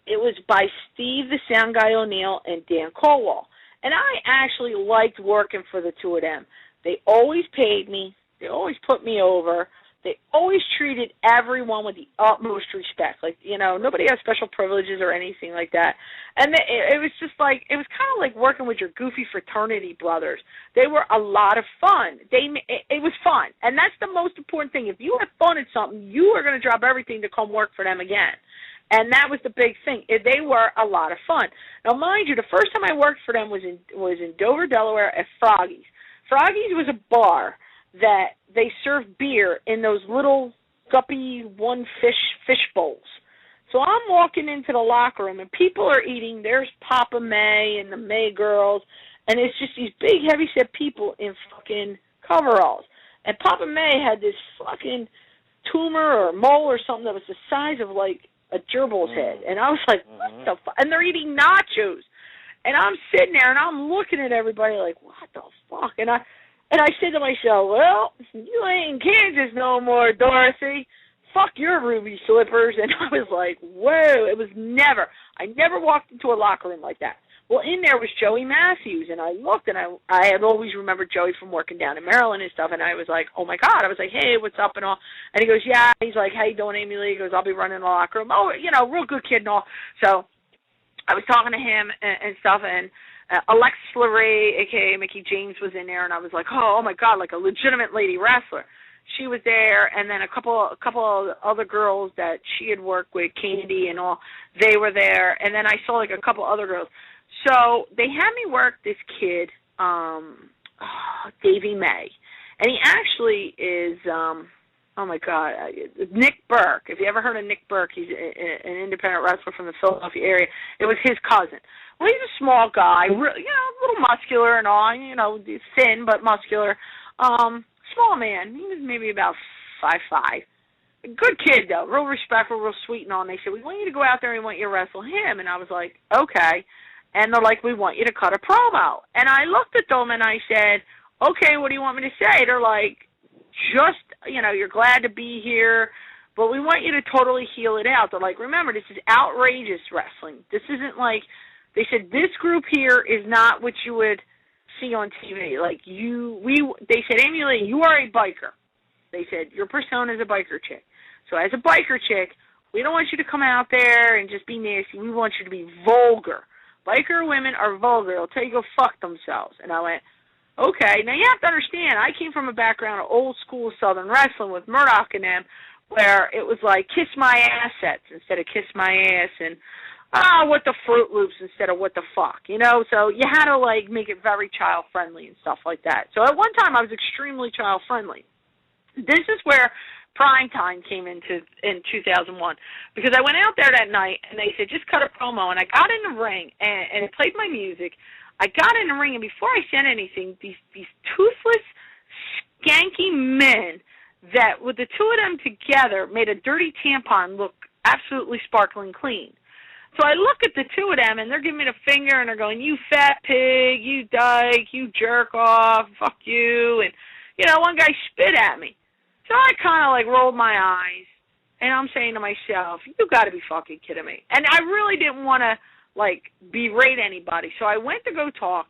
B: it was by Steve the Sound Guy O'Neill and Dan Colwell. And I actually liked working for the two of them. They always paid me. They always put me over. They always treated everyone with the utmost respect. Nobody has special privileges or anything like that. And it was just it was kind of like working with your goofy fraternity brothers. They were a lot of fun. It was fun. And that's the most important thing. If you had fun at something, you are going to drop everything to come work for them again. And that was the big thing. They were a lot of fun. Now, mind you, the first time I worked for them was in Dover, Delaware at Froggy's. Froggy's was a bar that they served beer in those little guppy one fish bowls. So I'm walking into the locker room, and people are eating. There's Papa May and the May girls, and it's just these big, heavy-set people in fucking coveralls. And Papa May had this fucking tumor or mole or something that was the size of, a gerbil's head. And I was like, what the fuck? And they're eating nachos. And I'm sitting there, and I'm looking at everybody like, what the fuck? And I said to myself, well, you ain't in Kansas no more, Dorothy. Fuck your ruby slippers. And I was like, whoa. I never walked into a locker room like that. Well, in there was Joey Matthews, and I looked, and I had always remembered Joey from working down in Maryland and stuff, and I was like, oh, my God. I was like, hey, what's up and all. And he goes, yeah. He's like, how you doing, Amy Lee? He goes, I'll be running the locker room. Oh, you know, real good kid and all. So I was talking to him and stuff, and Alexis Larray, a.k.a. Mickey James, was in there, and I was like, oh, my God, like a legitimate lady wrestler. She was there, and then a couple of other girls that she had worked with, Candy and all, they were there, and then I saw like a couple other girls. So they had me work this kid, Davey May, and he actually is, oh my God, Nick Burke. If you ever heard of Nick Burke, he's an independent wrestler from the Philadelphia area. It was his cousin. Well, he's a small guy, you know, a little muscular and all, you know, thin but muscular. Small man. He was maybe about 5'5". A good kid, though. Real respectful, real sweet and all. And they said, we want you to go out there and we want you to wrestle him. And I was like, okay. And they're like, we want you to cut a promo. And I looked at them and I said, okay, what do you want me to say? They're like, just, you know, you're glad to be here, but we want you to totally heel it out. They're like, remember, this is outrageous wrestling. This isn't like, they said, this group here is not what you would see on TV. Like they said, Amy Lee, you are a biker. They said, your persona is a biker chick. So as a biker chick, we don't want you to come out there and just be nasty. We want you to be vulgar. Biker women are vulgar. They'll tell you to go fuck themselves. And I went, okay. Now you have to understand, I came from a background of old school Southern wrestling with Murdoch and them, where it was like kiss my assets instead of kiss my ass, and what the Fruit Loops instead of what the fuck, you know? So you had to, like, make it very child-friendly and stuff like that. So at one time I was extremely child-friendly. This is where Pryme Tyme came in 2001, because I went out there that night, and they said, just cut a promo, and I got in the ring, and it played my music. I got in the ring, and before I said anything, these toothless, skanky men that, with the two of them together, made a dirty tampon look absolutely sparkling clean. So I look at the two of them, and they're giving me the finger, and they're going, you fat pig, you dyke, you jerk off, fuck you. And, you know, one guy spit at me. So I kind of, like, rolled my eyes, and I'm saying to myself, you got to be fucking kidding me. And I really didn't want to, like, berate anybody. So I went to go talk,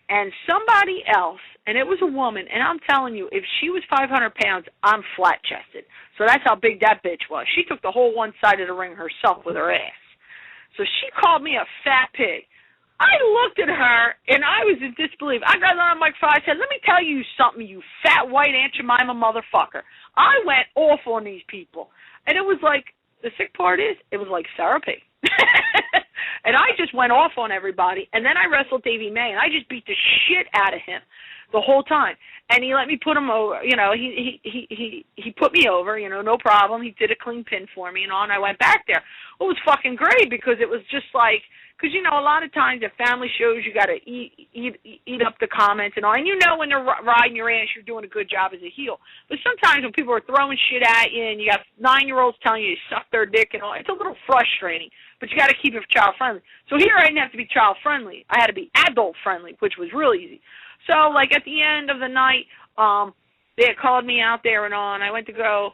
B: and somebody else, and it was a woman, and I'm telling you, if she was 500 pounds, I'm flat-chested. So that's how big that bitch was. She took the whole one side of the ring herself with her ass. So she called me a fat pig. I looked at her, and I was in disbelief. I got on my phone. I said, let me tell you something, you fat white Aunt Jemima motherfucker. I went off on these people. And it was like, the sick part is, it was like therapy. And I just went off on everybody. And then I wrestled Davey May, and I just beat the shit out of him the whole time. And he let me put him over. You know, he put me over, you know, no problem. He did a clean pin for me and all, and I went back there. It was fucking great, because it was just like, because, you know, a lot of times at family shows, you got to eat up the comments and all. And you know when they're riding your ass, you're doing a good job as a heel. But sometimes when people are throwing shit at you and you got 9-year-olds telling you to suck their dick and all, it's a little frustrating. But you got to keep it child-friendly. So here I didn't have to be child-friendly. I had to be adult-friendly, which was real easy. So, like, at the end of the night, they had called me out there and all, and I went to go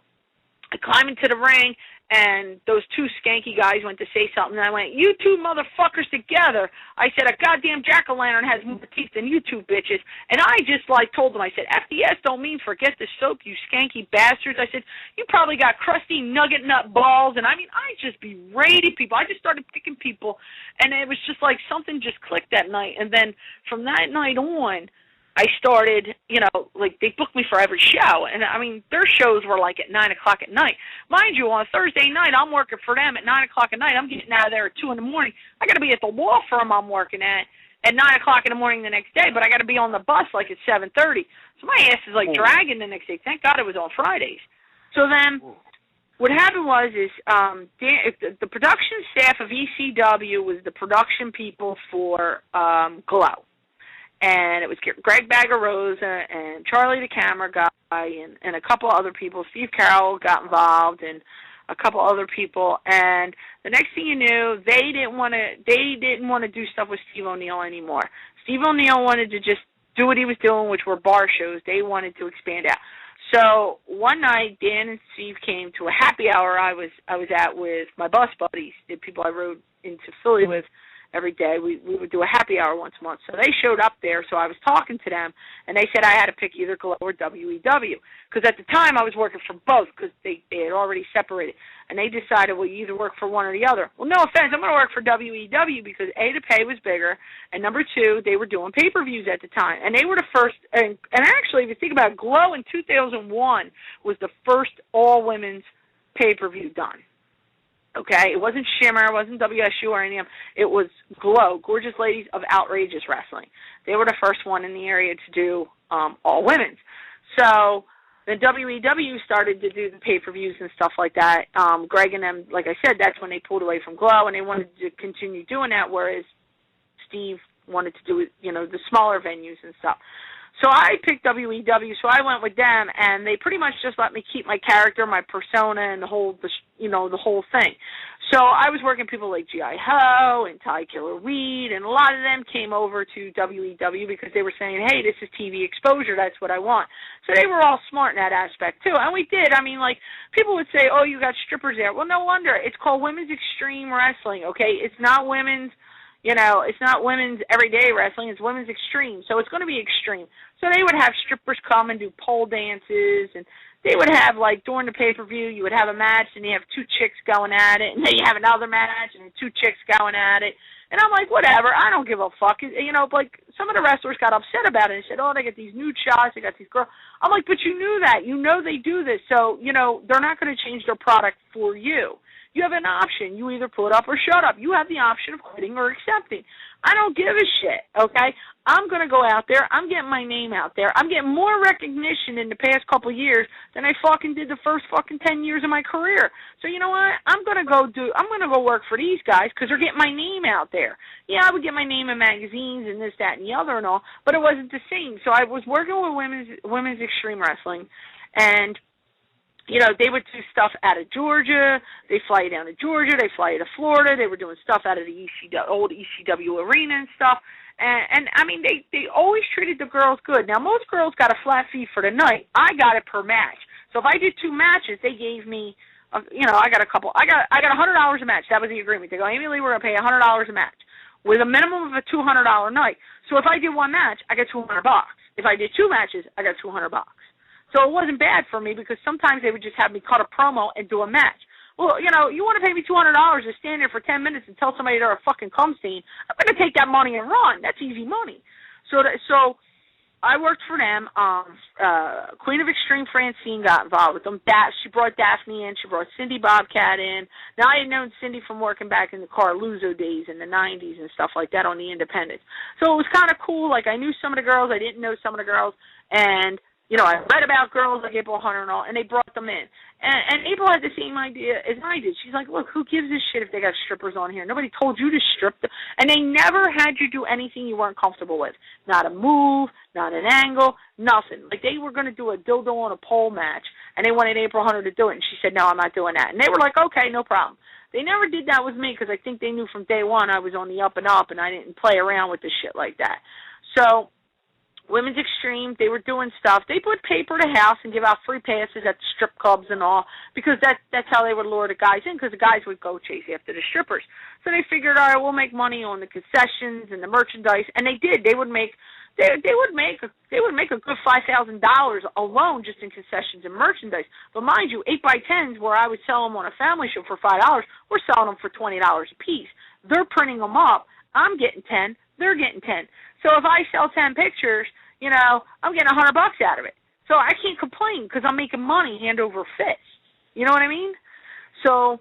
B: climb into the ring, and those two skanky guys went to say something, and I went, you two motherfuckers together. I said, a goddamn jack-o'-lantern has more teeth than you two bitches. And I just, like, told them, I said, FDS don't mean forget the soap, you skanky bastards. I said, you probably got crusty nugget nut balls. And, I mean, I just berated people. I just started picking people, and it was just like something just clicked that night. And then from that night on, I started, you know, like, they booked me for every show. And, I mean, their shows were, like, at 9 o'clock at night. Mind you, on a Thursday night, I'm working for them at 9 o'clock at night. I'm getting out of there at 2 in the morning. I got to be at the law firm I'm working at 9 o'clock in the morning the next day, but I got to be on the bus, like, at 7:30. So my ass is, like, dragging the next day. Thank God it was on Fridays. So then what happened was the production staff of ECW was the production people for g.l.o.w. And it was Greg Bagarosa and Charlie the camera guy and a couple other people. Steve Carroll got involved and a couple other people. And the next thing you knew, they didn't want to do stuff with Steve O'Neill anymore. Steve O'Neill wanted to just do what he was doing, which were bar shows. They wanted to expand out. So one night, Dan and Steve came to a happy hour I was at with my bus buddies, the people I rode into Philly with. every day. We would do a happy hour once a month. So they showed up there, so I was talking to them, and they said I had to pick either g.l.o.w or WEW, because at the time I was working for both because they had already separated. And they decided, well, you either work for one or the other. Well, no offense, I'm going to work for WEW because, A, the pay was bigger, and number two, they were doing pay-per-views at the time. And they were the first, and actually, if you think about it, g.l.o.w in 2001 was the first all-women's pay-per-view done. Okay? It wasn't Shimmer, it wasn't WSU or any of them. It was g.l.o.w, Gorgeous Ladies of Outrageous Wrestling. They were the first one in the area to do all-women's. So then WEW started to do the pay-per-views and stuff like that. Greg and them, like I said, that's when they pulled away from g.l.o.w, and they wanted to continue doing that, whereas Steve wanted to do, the smaller venues and stuff. So I picked WEW, so I went with them, and they pretty much just let me keep my character, my persona, and the whole thing. So I was working people like g.l.o.w and Ty Killer Weed, and a lot of them came over to WEW because they were saying, hey, this is TV exposure, that's what I want. So they were all smart in that aspect, too, and we did. I mean, like, people would say, oh, you got strippers there. Well, no wonder. It's called Women's Extreme Wrestling, okay? It's not women's, it's not women's everyday wrestling, it's women's extreme, so it's going to be extreme. So they would have strippers come and do pole dances, and they would have, like, during the pay-per-view, you would have a match, and you have two chicks going at it, and then you have another match, and then two chicks going at it. And I'm like, whatever, I don't give a fuck. Like, some of the wrestlers got upset about it and said, oh, they got these nude shots, they got these girls. I'm like, but you knew that. You know they do this, so, they're not going to change their product for you. You have an option. You either put up or shut up. You have the option of quitting or accepting. I don't give a shit, okay? I'm going to go out there. I'm getting my name out there. I'm getting more recognition in the past couple of years than I fucking did the first fucking 10 years of my career. So you know what? I'm going to go work for these guys because they're getting my name out there. Yeah, I would get my name in magazines and this, that, and the other and all, but it wasn't the same. So I was working with women's extreme wrestling, and they would do stuff out of Georgia. They fly you down to Georgia. They fly you to Florida. They were doing stuff out of the old ECW arena and stuff. And I mean, they always treated the girls good. Now, most girls got a flat fee for the night. I got it per match. So if I did two matches, they gave me, I got $100 a match. That was the agreement. They go, Amy Lee, we're going to pay $100 a match with a minimum of a $200 night. So if I did one match, I got $200. If I did two matches, I got $200. So it wasn't bad for me because sometimes they would just have me cut a promo and do a match. Well, you want to pay me $200 to stand there for 10 minutes and tell somebody they're a fucking cum stain, I'm going to take that money and run. That's easy money. So I worked for them. Queen of Extreme Francine got involved with them. She brought Daphne in. She brought Cindy Bobcat in. Now, I had known Cindy from working back in the Carluzzo days in the 90s and stuff like that on the independents. So it was kind of cool. Like, I knew some of the girls. I didn't know some of the girls. And I read about girls like April Hunter and all, and they brought them in. And April had the same idea as I did. She's like, look, who gives a shit if they got strippers on here? Nobody told you to strip them. And they never had you do anything you weren't comfortable with. Not a move, not an angle, nothing. Like, they were going to do a dildo on a pole match, and they wanted April Hunter to do it. And she said, no, I'm not doing that. And they were like, okay, no problem. They never did that with me because I think they knew from day one I was on the up and up, and I didn't play around with this shit like that. So Women's Extreme, they were doing stuff. They put paper to house and give out free passes at the strip clubs and all because that's how they would lure the guys in because the guys would go chase after the strippers. So they figured, all right, we'll make money on the concessions and the merchandise, and they did. They would make a good $5,000 alone just in concessions and merchandise. But mind you, 8x10s where I would sell them on a family show for $5, we're selling them for $20 a piece. They're printing them up. I'm getting 10. They're getting 10. So if I sell 10 pictures, I'm getting $100 out of it. So I can't complain because I'm making money hand over fist. You know what I mean? So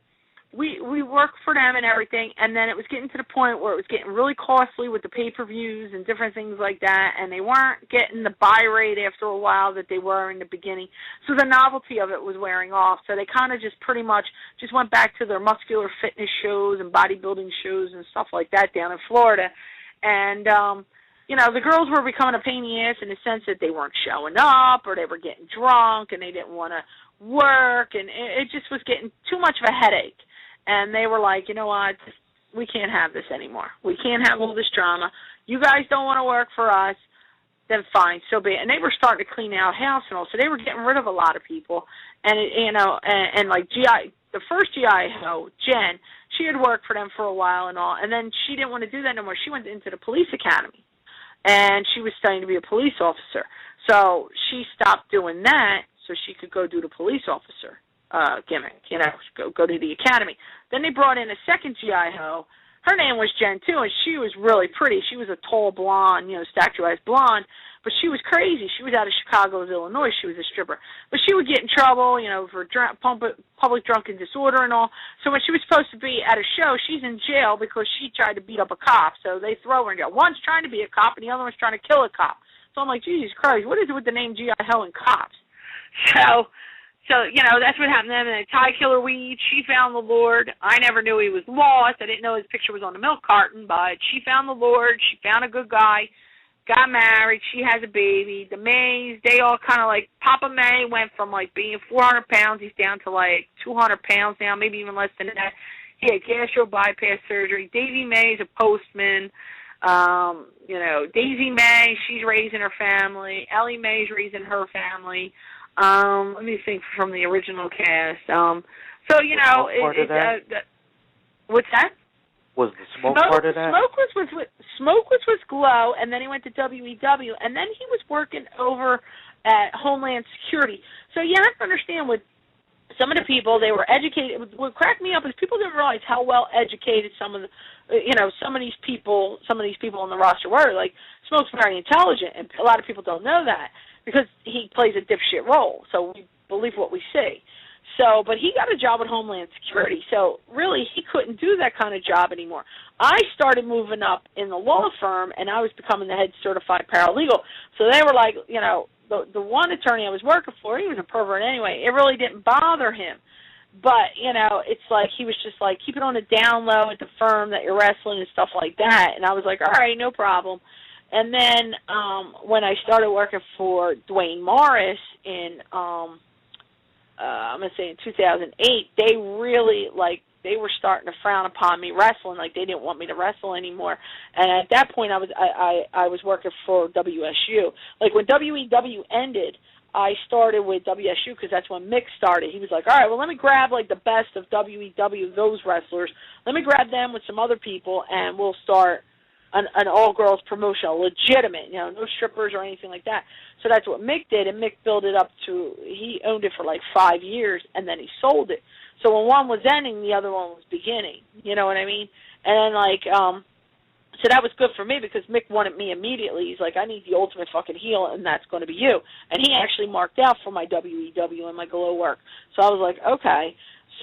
B: we worked for them and everything, and then it was getting to the point where it was getting really costly with the pay-per-views and different things like that, and they weren't getting the buy rate after a while that they were in the beginning. So the novelty of it was wearing off. So they kind of just pretty much just went back to their muscular fitness shows and bodybuilding shows and stuff like that down in Florida. And the girls were becoming a pain in the ass in the sense that they weren't showing up or they were getting drunk and they didn't want to work, and it just was getting too much of a headache. And they were like, you know what, we can't have this anymore. We can't have all this drama. You guys don't want to work for us. then fine, so be it. And they were starting to clean out house and all, so they were getting rid of a lot of people. And like the first g.l.o.w, Jen, she had worked for them for a while and all, and then she didn't want to do that no more. She went into the police academy, and she was studying to be a police officer. So she stopped doing that so she could go do the police officer gimmick, go to the academy. Then they brought in a second g.l.o.w. Her name was Jen, too, and she was really pretty. She was a tall blonde, statuesque blonde, but she was crazy. She was out of Chicago, Illinois. She was a stripper. But she would get in trouble, for public drunken disorder and all. So when she was supposed to be at a show, she's in jail because she tried to beat up a cop. So they throw her in jail. One's trying to be a cop, and the other one's trying to kill a cop. So I'm like, Jesus Christ, what is it with the name g.l.o.w and cops? So that's what happened then. And Ty Killer Weed, she found the Lord. I never knew he was lost. I didn't know his picture was on the milk carton, but she found the Lord. She found a good guy, got married. She has a baby. The Mays, they all kind of like, Papa May went from like being 400 pounds. He's down to like 200 pounds now, maybe even less than that. He had gastro bypass surgery. Davy May's a postman. Daisy May, she's raising her family. Ellie May's raising her family. Let me think from the original cast. What's that?
C: Was the Smoke part of that?
B: Smoke was with g.l.o.w, and then he went to WEW, and then he was working over at Homeland Security. So you have to understand, with some of the people, they were educated. What cracked me up is people didn't realize how well educated some of these people on the roster were. Like, Smoke's very intelligent, and a lot of people don't know that, because he plays a dipshit role, so we believe what we see. So, but he got a job at Homeland Security, so really he couldn't do that kind of job anymore. I started moving up in the law firm, and I was becoming the head certified paralegal. So they were like, the one attorney I was working for, he was a pervert anyway. It really didn't bother him. But, it's like he was just like, keep it on the down low at the firm that you're wrestling and stuff like that. And I was like, all right, no problem. And then when I started working for Dwayne Morris in, I'm going to say in 2008, they really, they were starting to frown upon me wrestling. Like, they didn't want me to wrestle anymore. And at that point, I was working for WSU. Like, when WEW ended, I started with WSU because that's when Mick started. He was like, all right, well, let me grab, the best of WEW, those wrestlers. Let me grab them with some other people, and we'll start an all-girls promotion, legitimate, no strippers or anything like that. So that's what Mick did, and Mick built it up to, he owned it for 5 years, and then he sold it. So when one was ending, the other one was beginning. You know what I mean? And then, so that was good for me because Mick wanted me immediately. He's like, I need the ultimate fucking heel, and that's going to be you. And he actually marked out for my WEW and my g.l.o.w work. So I was like, okay.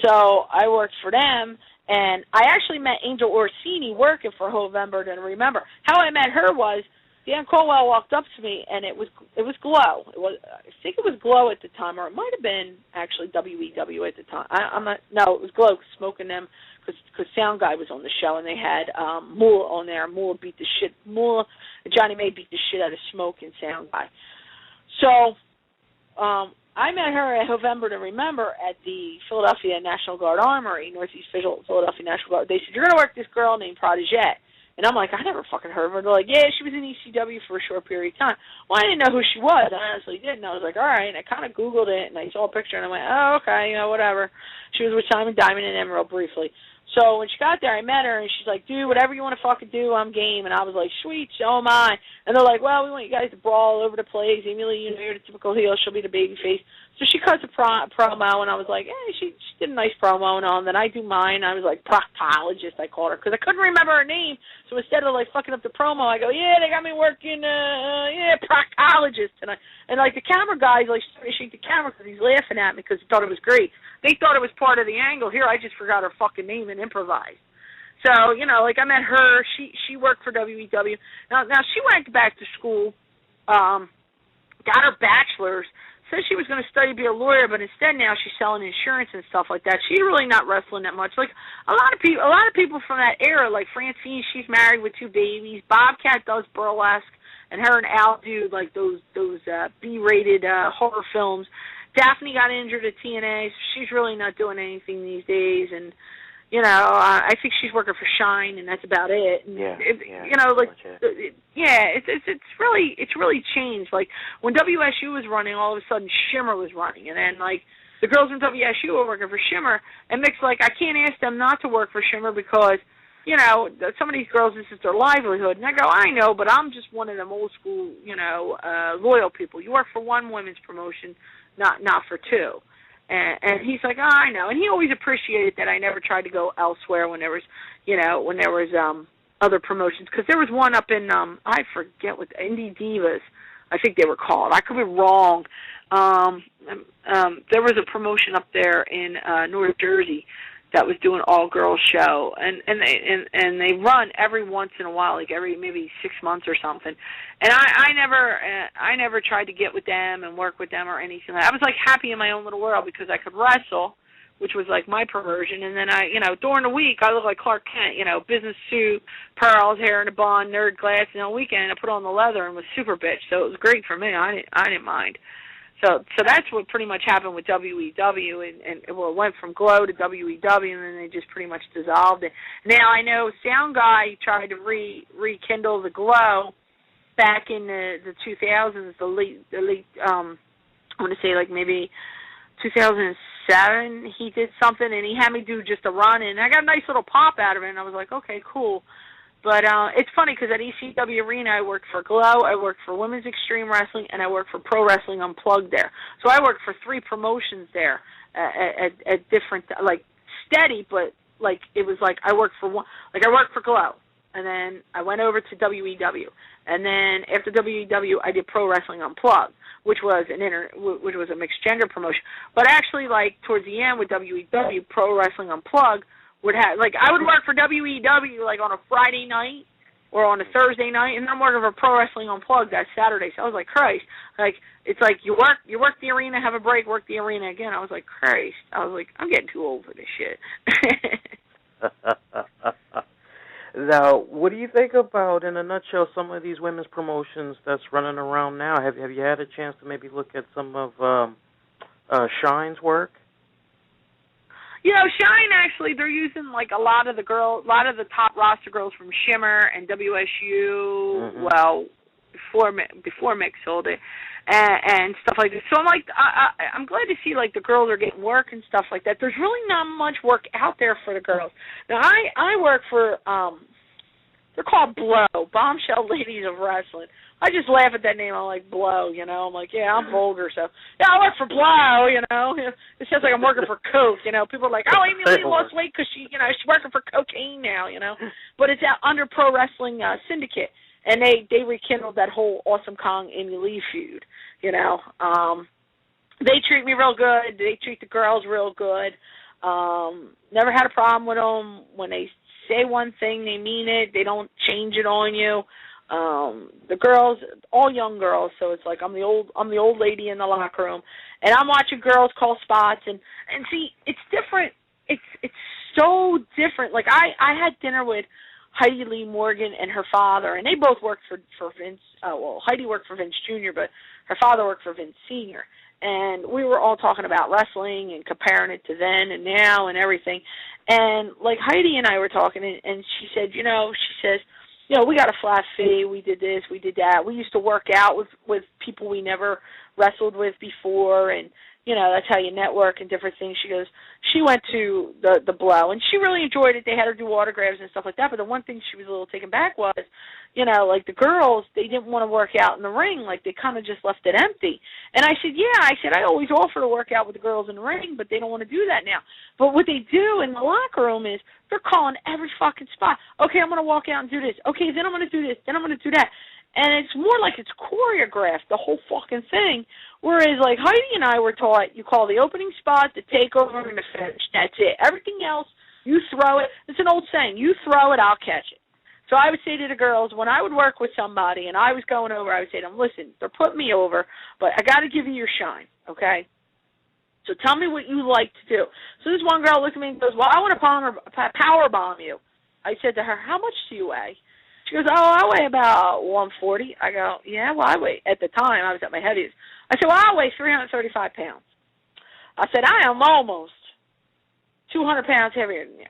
B: So I worked for them, and I actually met Angel Orsini working for November to Remember. How I met her was Dan Colwell walked up to me, and it was g.l.o.w. I think it was g.l.o.w at the time, or it might have been actually WEW at the time. It was g.l.o.w smoking them because Sound Guy was on the show, and they had Moolah on there. Johnny May beat the shit out of Smoke and Sound Guy. So I met her at November to Remember at the Philadelphia National Guard Armory, Northeast Philadelphia National Guard. They said, you're going to work this girl named Protégé. And I'm like, I never fucking heard of her. They're like, yeah, she was in ECW for a short period of time. Well, I didn't know who she was. I honestly didn't. I was like, all right. And I kind of Googled it, and I saw a picture, and I went, oh, okay, whatever. She was with Simon Diamond and Emerald briefly. So when she got there, I met her, and she's like, dude, whatever you want to fucking do, I'm game. And I was like, sweet, so am I. And they're like, well, we want you guys to brawl all over the place. Amy Lee, you're the typical heel. She'll be the baby face. So she cuts a promo, and I was like, she did a nice promo and all. And then I do mine. I was like, proctologist, I called her, because I couldn't remember her name. So instead of fucking up the promo, I go, yeah, they got me working, proctologist. And the camera guys started to shake the camera because he's laughing at me because he thought it was great. They thought it was part of the angle. Here, I just forgot her fucking name and improvised. So, I met her. She worked for WEW. Now she went back to school, got her bachelor's, said she was going to study to be a lawyer, but instead now she's selling insurance and stuff like that. She's really not wrestling that much. A lot of people from that era, like Francine, she's married with 2 babies. Bobcat does burlesque, and her and Al do those B-rated horror films. Daphne got injured at TNA, so she's really not doing anything these days. And I think she's working for Shine, and that's about it. And it's really changed. Like when WSU was running, all of a sudden Shimmer was running, and then like the girls in WSU were working for Shimmer, and Mick's like, I can't ask them not to work for Shimmer because some of these girls, this is their livelihood. And I go, I know, but I'm just one of them old school, loyal people. You work for one women's promotion, not for two. And he's like, oh, I know. And he always appreciated that I never tried to go elsewhere when there was, other promotions. Because there was one up in, I forget what, Indie Divas, I think they were called. I could be wrong. There was a promotion up there in North Jersey that was doing all-girls show, and they run every once in a while, like every maybe 6 months or something. And I never tried to get with them and work with them or anything. I was like happy in my own little world because I could wrestle, which was like my perversion. And then during the week I looked like Clark Kent, business suit, pearls, hair in a bun, nerd glasses. And on the weekend I put on the leather and was super bitch. So it was great for me. I didn't mind. So that's what pretty much happened with WEW, and it went from g.l.o.w to WEW, and then they just pretty much dissolved it. Now I know Sound Guy tried to rekindle the g.l.o.w back in the 2000s, the late I want to say like maybe 2007. He did something, and he had me do just a run, and I got a nice little pop out of it, and I was like, okay, cool. But it's funny because at ECW Arena I worked for g.l.o.w, I worked for Women's Extreme Wrestling, and I worked for Pro Wrestling Unplugged there. So I worked for 3 promotions there at different, like steady, but like it was like I worked for one, like I worked for g.l.o.w, and then I went over to WEW, and then after WEW I did Pro Wrestling Unplugged, which was a mixed gender promotion. But actually, like towards the end with WEW, Pro Wrestling Unplugged would have, like, I would work for WEW like on a Friday night or on a Thursday night, and then I'm working for Pro Wrestling Unplugged that Saturday. So I was like, Christ, like it's like you work the arena, have a break, work the arena again. I was like, Christ, I was like, I'm getting too old for this shit.
C: Now, what do you think about, in a nutshell, some of these women's promotions that's running around now? Have you had a chance to maybe look at some of Shine's work?
B: Shine, actually, they're using like a lot of the top roster girls from Shimmer and WSU, well, before Mick sold it, and stuff like that. So I'm like, I'm glad to see like the girls are getting work and stuff like that. There's really not much work out there for the girls. Now I work for they're called g.l.o.w, Bombshell Ladies of Wrestling. I just laugh at that name. I'm like, blow, I'm like, yeah, I'm vulgar, so yeah, I work for blow, It sounds like I'm working for Coke, People are like, oh, Amy Lee lost weight because she's working for cocaine now, But it's out under Pro Wrestling Syndicate, and they rekindled that whole Awesome Kong Amy Lee feud, They treat me real good. They treat the girls real good. Never had a problem with them. When they say one thing, they mean it. They don't change it on you. The girls, all young girls, so it's like I'm the old lady in the locker room, and I'm watching girls call spots, and see, it's different. It's so different. Like I had dinner with Heidi Lee Morgan and her father, and they both worked for Vince. Heidi worked for Vince Jr., but her father worked for Vince Sr., and we were all talking about wrestling and comparing it to then and now and everything. And like Heidi and I were talking, and she said, we got a flat fee, we did this, we did that. We used to work out with people we never wrestled with before, and, that's how you network and different things. She goes, she went to the Blow, and she really enjoyed it. They had her do autographs and stuff like that, but the one thing she was a little taken back was, like the girls, they didn't want to work out in the ring. Like, they kind of just left it empty. And I said, I always offer to work out with the girls in the ring, but they don't want to do that now. But what they do in the locker room is they're calling every fucking spot. Okay, I'm going to walk out and do this. Okay, then I'm going to do this. Then I'm going to do that. And it's more like it's choreographed, the whole fucking thing. Whereas, like, Heidi and I were taught, you call the opening spot, the takeover, and the finish. That's it. Everything else, you throw it. It's an old saying. You throw it, I'll catch it. So I would say to the girls, when I would work with somebody and I was going over, I would say to them, listen, they're putting me over, but I got to give you your shine, okay? So tell me what you like to do. So this one girl looked at me and goes, well, I want to power bomb you. I said to her, how much do you weigh? She goes, I weigh about 140. I go, yeah, well, I weigh, at the time, I was at my heaviest. I said, well, I weigh 335 pounds. I said, I am almost 200 pounds heavier than you.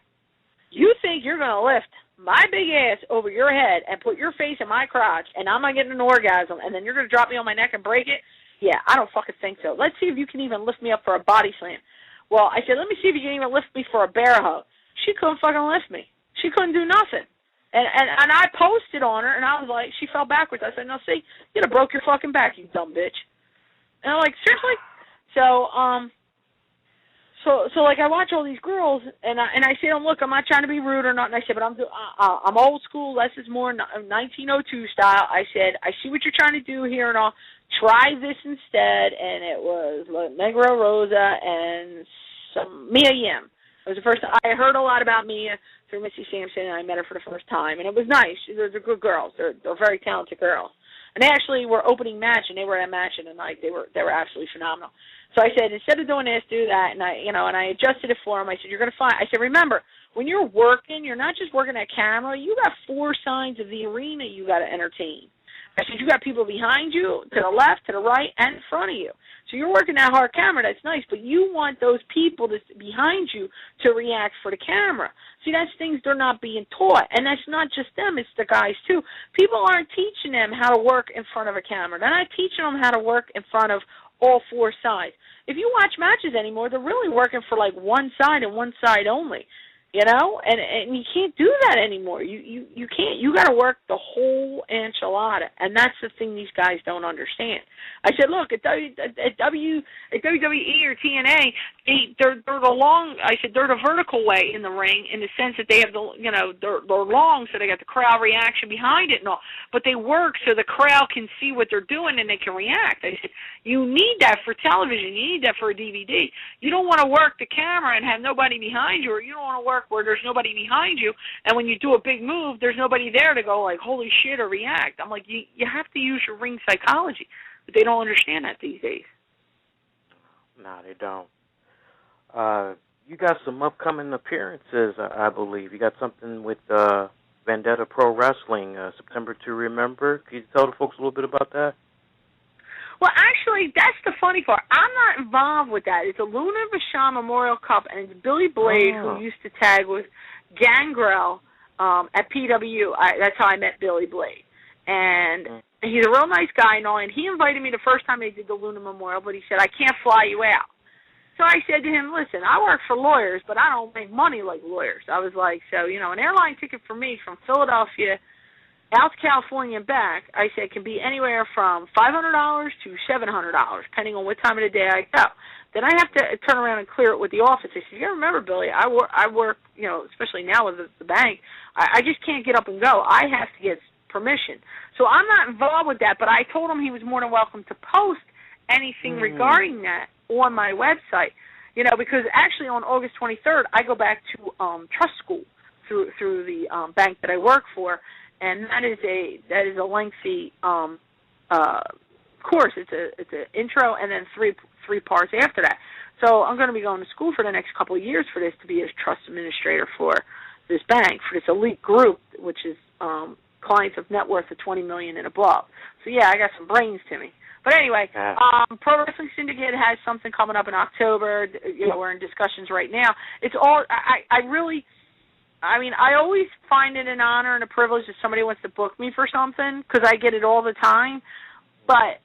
B: you think you're going to lift my big ass over your head and put your face in my crotch and I'm not getting an orgasm and then you're going to drop me on my neck and break it? Yeah, I don't fucking think so. Let's see if you can even lift me up for a body slam. Well, I said, let me see if you can even lift me for a bear hug. She couldn't fucking lift me. She couldn't do nothing. And I posted on her, and I was like, she fell backwards. I said, no, see, you'd have broke your fucking back, you dumb bitch. And I'm like, seriously? So like, I watch all these girls, and I say to them, look, I'm not trying to be rude or nothing. I said, but I'm old school, less is more, 1902 style. I said, I see what you're trying to do here and all. Try this instead. And it was Negro Rosa and some Mia Yim. It was the first time I heard a lot about Mia through Missy Sampson, and I met her for the first time, and it was nice. They're good girls. They're very talented girls. And they actually were opening match, and they were at a match in the night. They were absolutely phenomenal. So I said, instead of doing this, do that, and I adjusted it for them. I said, you're going to find. I said, remember, when you're working, you're not just working at camera. You got 4 sides of the arena you got to entertain. I said, you got people behind you, to the left, to the right, and in front of you. So you're working that hard camera, that's nice, but you want those people that's behind you to react for the camera. See, that's things they're not being taught, and that's not just them, it's the guys too. People aren't teaching them how to work in front of a camera. They're not teaching them how to work in front of all 4 sides. If you watch matches anymore, they're really working for like one side and one side only. You know, and you can't do that anymore. You can't. You got to work the whole enchilada, and that's the thing these guys don't understand. I said, look, at WWE or TNA, they're the long. I said they're the vertical way in the ring in the sense that they have they're long, so they got the crowd reaction behind it and all. But they work so the crowd can see what they're doing and they can react. I said you need that for television. You need that for a DVD. You don't want to work the camera and have nobody behind you, or you don't want to work where there's nobody behind you, and when you do a big move, there's nobody there to go like, holy shit, or react. I'm like, you have to use your ring psychology, but they don't understand that these days.
C: No, they don't. You got some upcoming appearances, I believe. You got something with Vendetta Pro Wrestling, September to Remember. Can you tell the folks a little bit about that?
B: Well, actually, that's the funny part. I'm not involved with that. It's a Luna Vachon Memorial Cup, and it's Billy Blade, who used to tag with Gangrel at PW. That's how I met Billy Blade. And he's a real nice guy and all, and he invited me the first time they did the Luna Memorial, but he said, I can't fly you out. So I said to him, listen, I work for lawyers, but I don't make money like lawyers. I was like, so, an airline ticket for me from Philadelphia out to California and back, I said, can be anywhere from $500 to $700, depending on what time of the day I go. Then I have to turn around and clear it with the office. I said, you remember, Billy, I work, especially now with the bank, I just can't get up and go. I have to get permission. So I'm not involved with that, but I told him he was more than welcome to post anything regarding that on my website, because actually on August 23rd, I go back to trust school through the bank that I work for. And that is a lengthy course. It's an intro and then three parts after that. So I'm going to be going to school for the next couple of years for this to be a trust administrator for this bank, for this elite group, which is clients of net worth of $20 million and above. So yeah, I got some brains to me. But anyway, Pro Wrestling Syndicate has something coming up in October. We're in discussions right now. It's all I always find it an honor and a privilege if somebody wants to book me for something, because I get it all the time. But,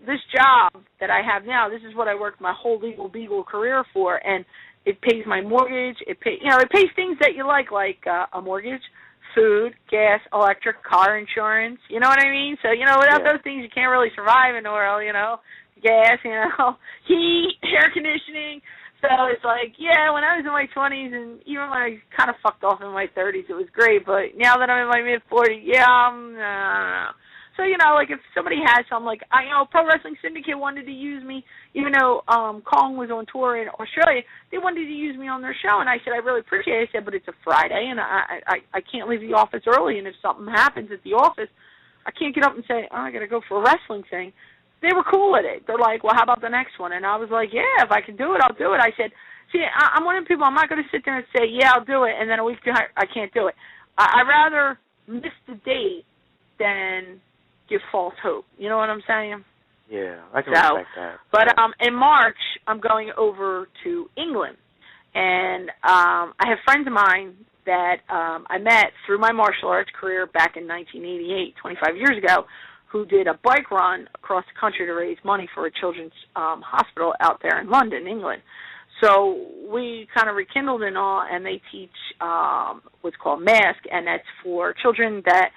B: this job that I have now, this is what I worked my whole legal beagle career for, and it pays my mortgage. It pays things that you like a mortgage, food, gas, electric, car insurance. You know what I mean? So, without those things, you can't really survive in the world, gas, heat, air conditioning. So it's like, when I was in my 20s and even when I kind of fucked off in my 30s, it was great. But now that I'm in my mid-40s, So, if somebody has something Pro Wrestling Syndicate wanted to use me, even though Kong was on tour in Australia, they wanted to use me on their show. And I said, I really appreciate it. I said, but it's a Friday and I can't leave the office early. And if something happens at the office, I can't get up and say, I got to go for a wrestling thing. They were cool with it. They're like, well, how about the next one? And I was like, yeah, if I can do it, I'll do it. I said, see, I'm one of the people, I'm not going to sit there and say, yeah, I'll do it, and then a week later, I can't do it. I'd rather miss the date than give false hope. You know what I'm saying?
C: Yeah, I can respect that.
B: But in March, I'm going over to England. And I have friends of mine that I met through my martial arts career back in 1988, 25 years ago, who did a bike run across the country to raise money for a children's hospital out there in London, England. So we kind of rekindled and all, and they teach what's called MASK, and that's for children that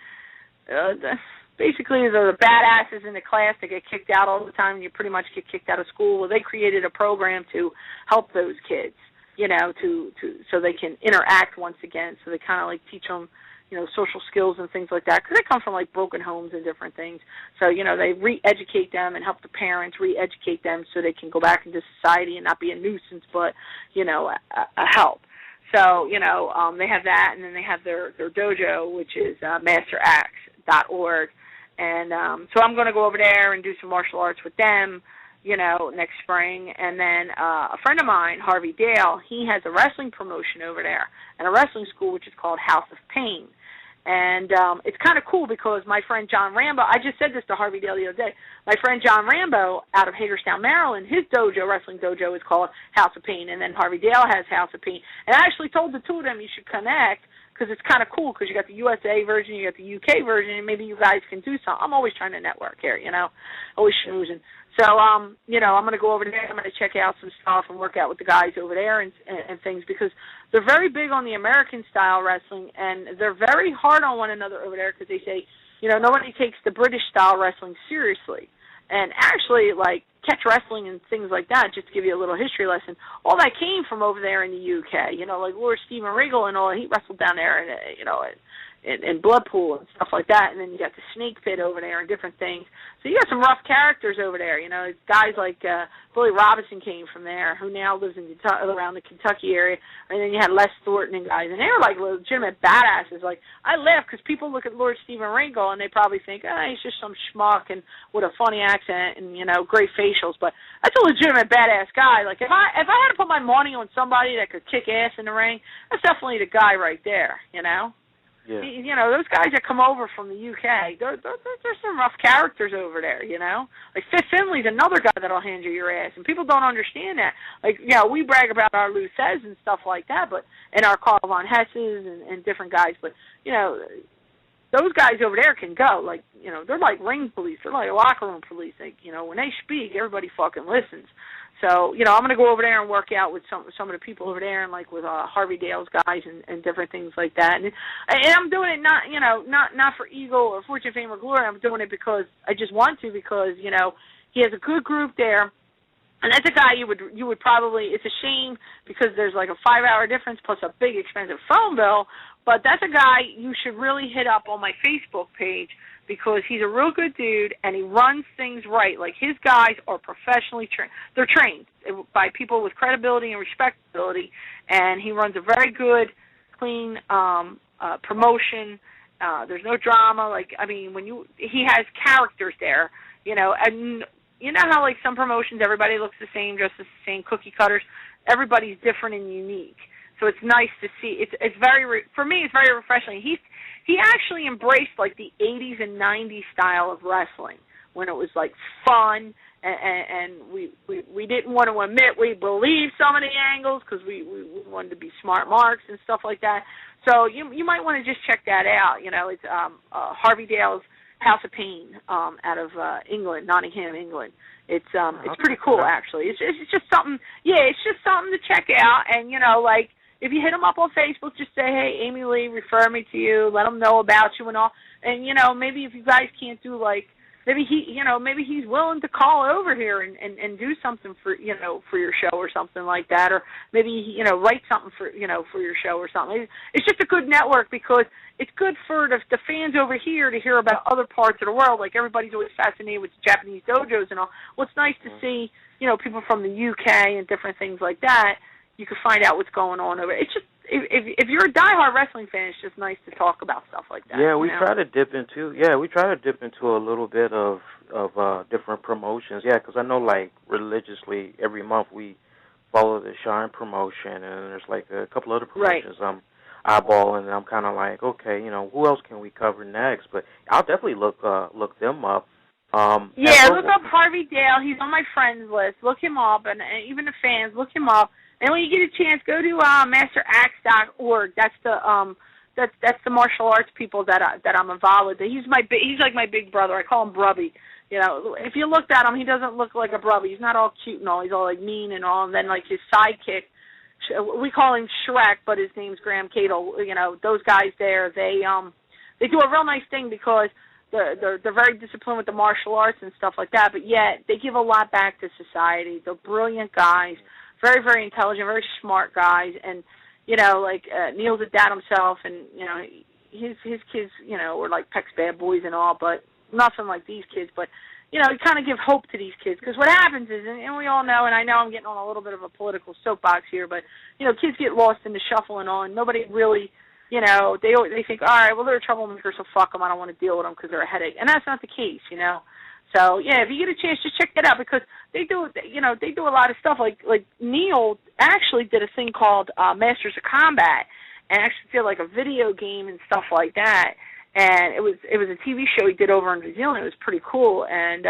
B: basically they're the badasses in the class that get kicked out all the time, and you pretty much get kicked out of school. Well, they created a program to help those kids, you know, so they can interact once again. So they kind of like teach them, you know, social skills and things like that, because they come from like broken homes and different things. So, you know, they re-educate them and help the parents re-educate them so they can go back into society and not be a nuisance, but, you know, a help. So, you know, they have that, and then they have their dojo, which is masteraxe.org. And so I'm going to go over there and do some martial arts with them, you know, next spring. And then a friend of mine, Harvey Dale, he has a wrestling promotion over there and a wrestling school, which is called House of Pain. And it's kind of cool because my friend John Rambo, I just said this to Harvey Dale the other day, my friend John Rambo out of Hagerstown, Maryland, his dojo, wrestling dojo, is called House of Pain. And then Harvey Dale has House of Pain. And I actually told the two of them you should connect, because it's kind of cool, because you got the USA version, you got the UK version, and maybe you guys can do something. I'm always trying to network here, you know, always schmoozing. So, you know, I'm going to go over there, I'm going to check out some stuff and work out with the guys over there and things, because they're very big on the American-style wrestling, and they're very hard on one another over there, because they say, you know, nobody takes the British-style wrestling seriously. And actually, like, catch wrestling and things like that, just to give you a little history lesson, all that came from over there in the UK. You know, like Lord Steven Regal and all, he wrestled down there, and you know, in Bloodpool and stuff like that. And then you got the Snake Pit over there and different things. So you got some rough characters over there. You know, guys like Billy Robinson came from there, who now lives in around the Kentucky area. And then you had Les Thornton and guys, and they were like legitimate badasses. Like, I laugh because people look at Lord Steven Regal and they probably think, he's just some schmuck and with a funny accent and, you know, great facials. But that's a legitimate badass guy. Like, if I had to put my money on somebody that could kick ass in the ring, that's definitely the guy right there, you know?
C: Yeah.
B: You know, those guys that come over from the UK, there's some rough characters over there, you know? Like, Fifth Finley's another guy that'll hand you your ass, and people don't understand that. Like, you know, we brag about our Lou Thez and stuff like that, and our Carl Von Hesses and different guys, but, you know, those guys over there can go. Like, you know, they're like ring police. They're like locker room police. Like, you know, when they speak, everybody fucking listens. So, you know, I'm going to go over there and work out with some of the people over there, and like with Harvey Dale's guys and different things like that. And I'm doing it not, you know, not for ego or fortune, fame, or glory. I'm doing it because I just want to, because, you know, he has a good group there. And that's a guy you would probably, it's a shame because there's like a 5-hour difference plus a big expensive phone bill, but that's a guy you should really hit up on my Facebook page, because he's a real good dude and he runs things right. Like, his guys are professionally trained. They're trained by people with credibility and respectability, and he runs a very good, clean promotion. There's no drama. Like, I mean, he has characters there, you know, and you know how, like, some promotions, everybody looks the same, just the same cookie cutters. Everybody's different and unique. So it's nice to see. It's very, for me, it's very refreshing. He actually embraced, like, the 80s and 90s style of wrestling, when it was, like, fun, and we didn't want to admit we believed some of the angles, because we wanted to be smart marks and stuff like that. So you might want to just check that out. You know, it's Harvey Dale's House of Pain out of England, Nottingham, England. It's pretty cool, actually. It's just something. Yeah, it's just something to check out. And, you know, like, if you hit him up on Facebook, just say, hey, Amy Lee, refer me to you. Let him know about you and all. And, you know, maybe if you guys can't do, like, maybe he's willing to call over here and do something for, you know, for your show or something like that. Or maybe, you know, write something for, you know, for your show or something. It's just a good network, because it's good for the fans over here to hear about other parts of the world. Like, everybody's always fascinated with Japanese dojos and all. Well, it's nice to see, you know, people from the UK and different things like that. You can find out what's going on over. It's just, if you're a diehard wrestling fan, it's just nice to talk about stuff like that.
C: Yeah, we try to dip into a little bit of different promotions. Yeah, because I know, like, religiously every month we follow the Shine promotion, and there's like a couple other promotions I'm eyeballing, and I'm kind of like, okay, you know, who else can we cover next? But I'll definitely look them up.
B: Look up Harvey Dale. He's on my friends list. Look him up, and even the fans, look him up. And when you get a chance, go to masteraxe.org. That's the martial arts people that I'm involved with. He's like my big brother. I call him Brubby. You know, if you looked at him, he doesn't look like a Brubby. He's not all cute and all. He's all like mean and all. And then like his sidekick, we call him Shrek, but his name's Graham Cato. You know, those guys there, they do a real nice thing because they're very disciplined with the martial arts and stuff like that. But yet they give a lot back to society. They're brilliant guys, very, very intelligent, very smart guys. And you know, like Neil's a dad himself, and you know his kids, you know, were like Peck's bad boys and all, but nothing like these kids. But you know, you kind of give hope to these kids, because what happens is, and we all know, and I know I'm getting on a little bit of a political soapbox here, but you know, kids get lost in the shuffle and all, and nobody really, you know, they think, all right, well, they're a troublemaker, so fuck them. I don't want to deal with them because they're a headache, and that's not the case, you know. So yeah, if you get a chance, just check that out, because they do, you know, they do a lot of stuff. Like Neil actually did a thing called Masters of Combat, and actually did like a video game and stuff like that. And it was a TV show he did over in New Zealand. It was pretty cool. And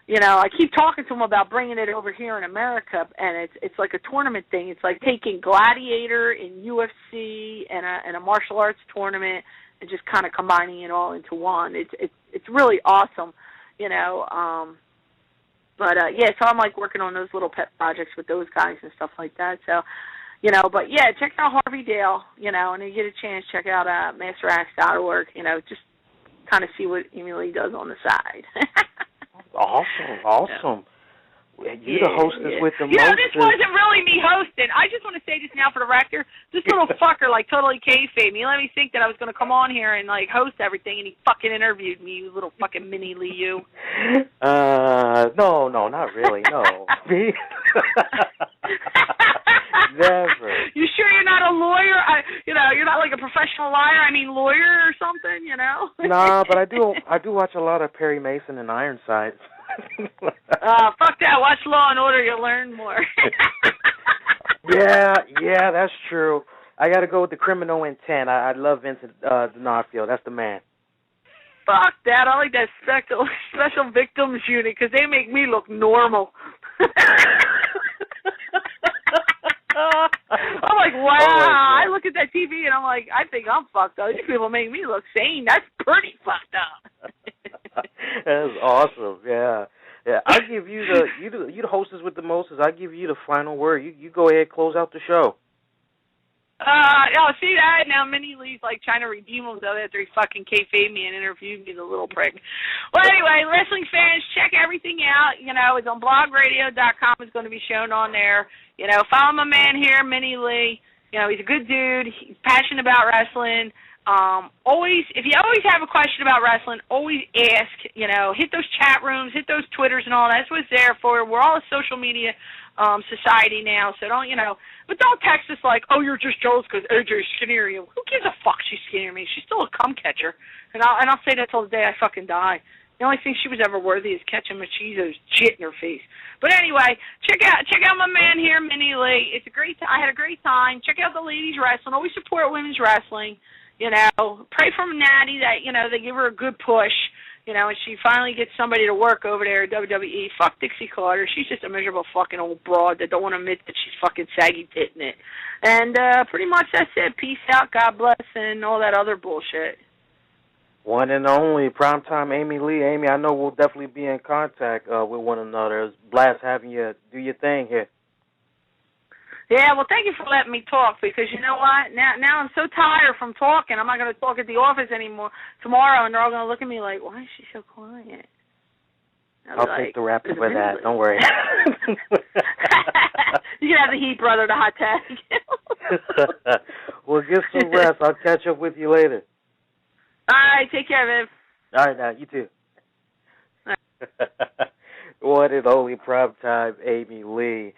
B: you know, I keep talking to him about bringing it over here in America, and it's like a tournament thing. It's like taking Gladiator and UFC and a martial arts tournament and just kind of combining it all into one. It's really awesome, you know. But yeah, so I'm like working on those little pet projects with those guys and stuff like that. So, you know, but yeah, check out Harvey Dale, you know, and if you get a chance, check out masteraxe.org, you know, just kind of see what Emily does on the side.
C: Awesome. Yeah. You the hostess with the most.
B: You know, this wasn't really me hosting. I just want to say this now for the record. This little fucker, like, totally kayfabe me. He let me think that I was going to come on here and, like, host everything, and he fucking interviewed me, you little fucking mini Lee, you.
C: No, not really, no. Never.
B: You sure you're not a lawyer? You know, you're not like a professional liar. I mean, lawyer or something. You know?
C: Nah, but I do watch a lot of Perry Mason and Ironsides.
B: Fuck that. Watch Law and Order. You'll learn more.
C: yeah, that's true. I got to go with the Criminal Intent. I love Vincent D'Onofrio. That's the man.
B: Fuck that. I like that special victims unit because they make me look normal. I'm like, wow. I look at that TV and I'm like, I think I'm fucked up. These people make me look sane. That's pretty fucked up.
C: That's awesome. Yeah. I give you the hostess with the mostest. I give you the final word. You go ahead, close out the show.
B: See that? Now Minnie Lee's like trying to redeem himself after he fucking kayfabe me and interviewed me, the little prick. Well, anyway, wrestling fans, check everything out. You know, it's on blogradio.com. It's going to be shown on there. You know, follow my man here, Minnie Lee. You know, he's a good dude. He's passionate about wrestling. If you always have a question about wrestling, always ask. You know, hit those chat rooms, hit those Twitters and all. That's what it's there for. We're all a social media society now, so but don't text us like, oh, you're just jealous because AJ's skinnier than you. Who gives a fuck she's skinnier than me? She's still a cum catcher, and I'll say that till the day I fucking die. The only thing she was ever worthy is catching Machizo's shit in her face. But anyway, check out my man here, Minnie Lee. It's a great time. I had a great time. Check out the ladies wrestling. Always support women's wrestling. You know, pray for Natty that, you know, they give her a good push, you know, and she finally gets somebody to work over there at WWE. Fuck Dixie Carter. She's just a miserable fucking old broad that don't want to admit that she's fucking saggy titting it. And pretty much that's it. Peace out, God bless, and all that other bullshit.
C: One and only Pryme Tyme, Amy Lee. Amy, I know we'll definitely be in contact with one another. It's a blast having you do your thing here.
B: Yeah, well, thank you for letting me talk, because you know what? Now I'm so tired from talking. I'm not going to talk at the office anymore tomorrow, and they're all going to look at me like, why is she so quiet?
C: I'll take the rap for that. Don't worry.
B: You can have the heat, brother, the hot tag.
C: Well, get some rest. I'll catch up with you later.
B: All right, take care, Viv.
C: All right, now, you too. One and only Pryme Tyme, Amy Lee.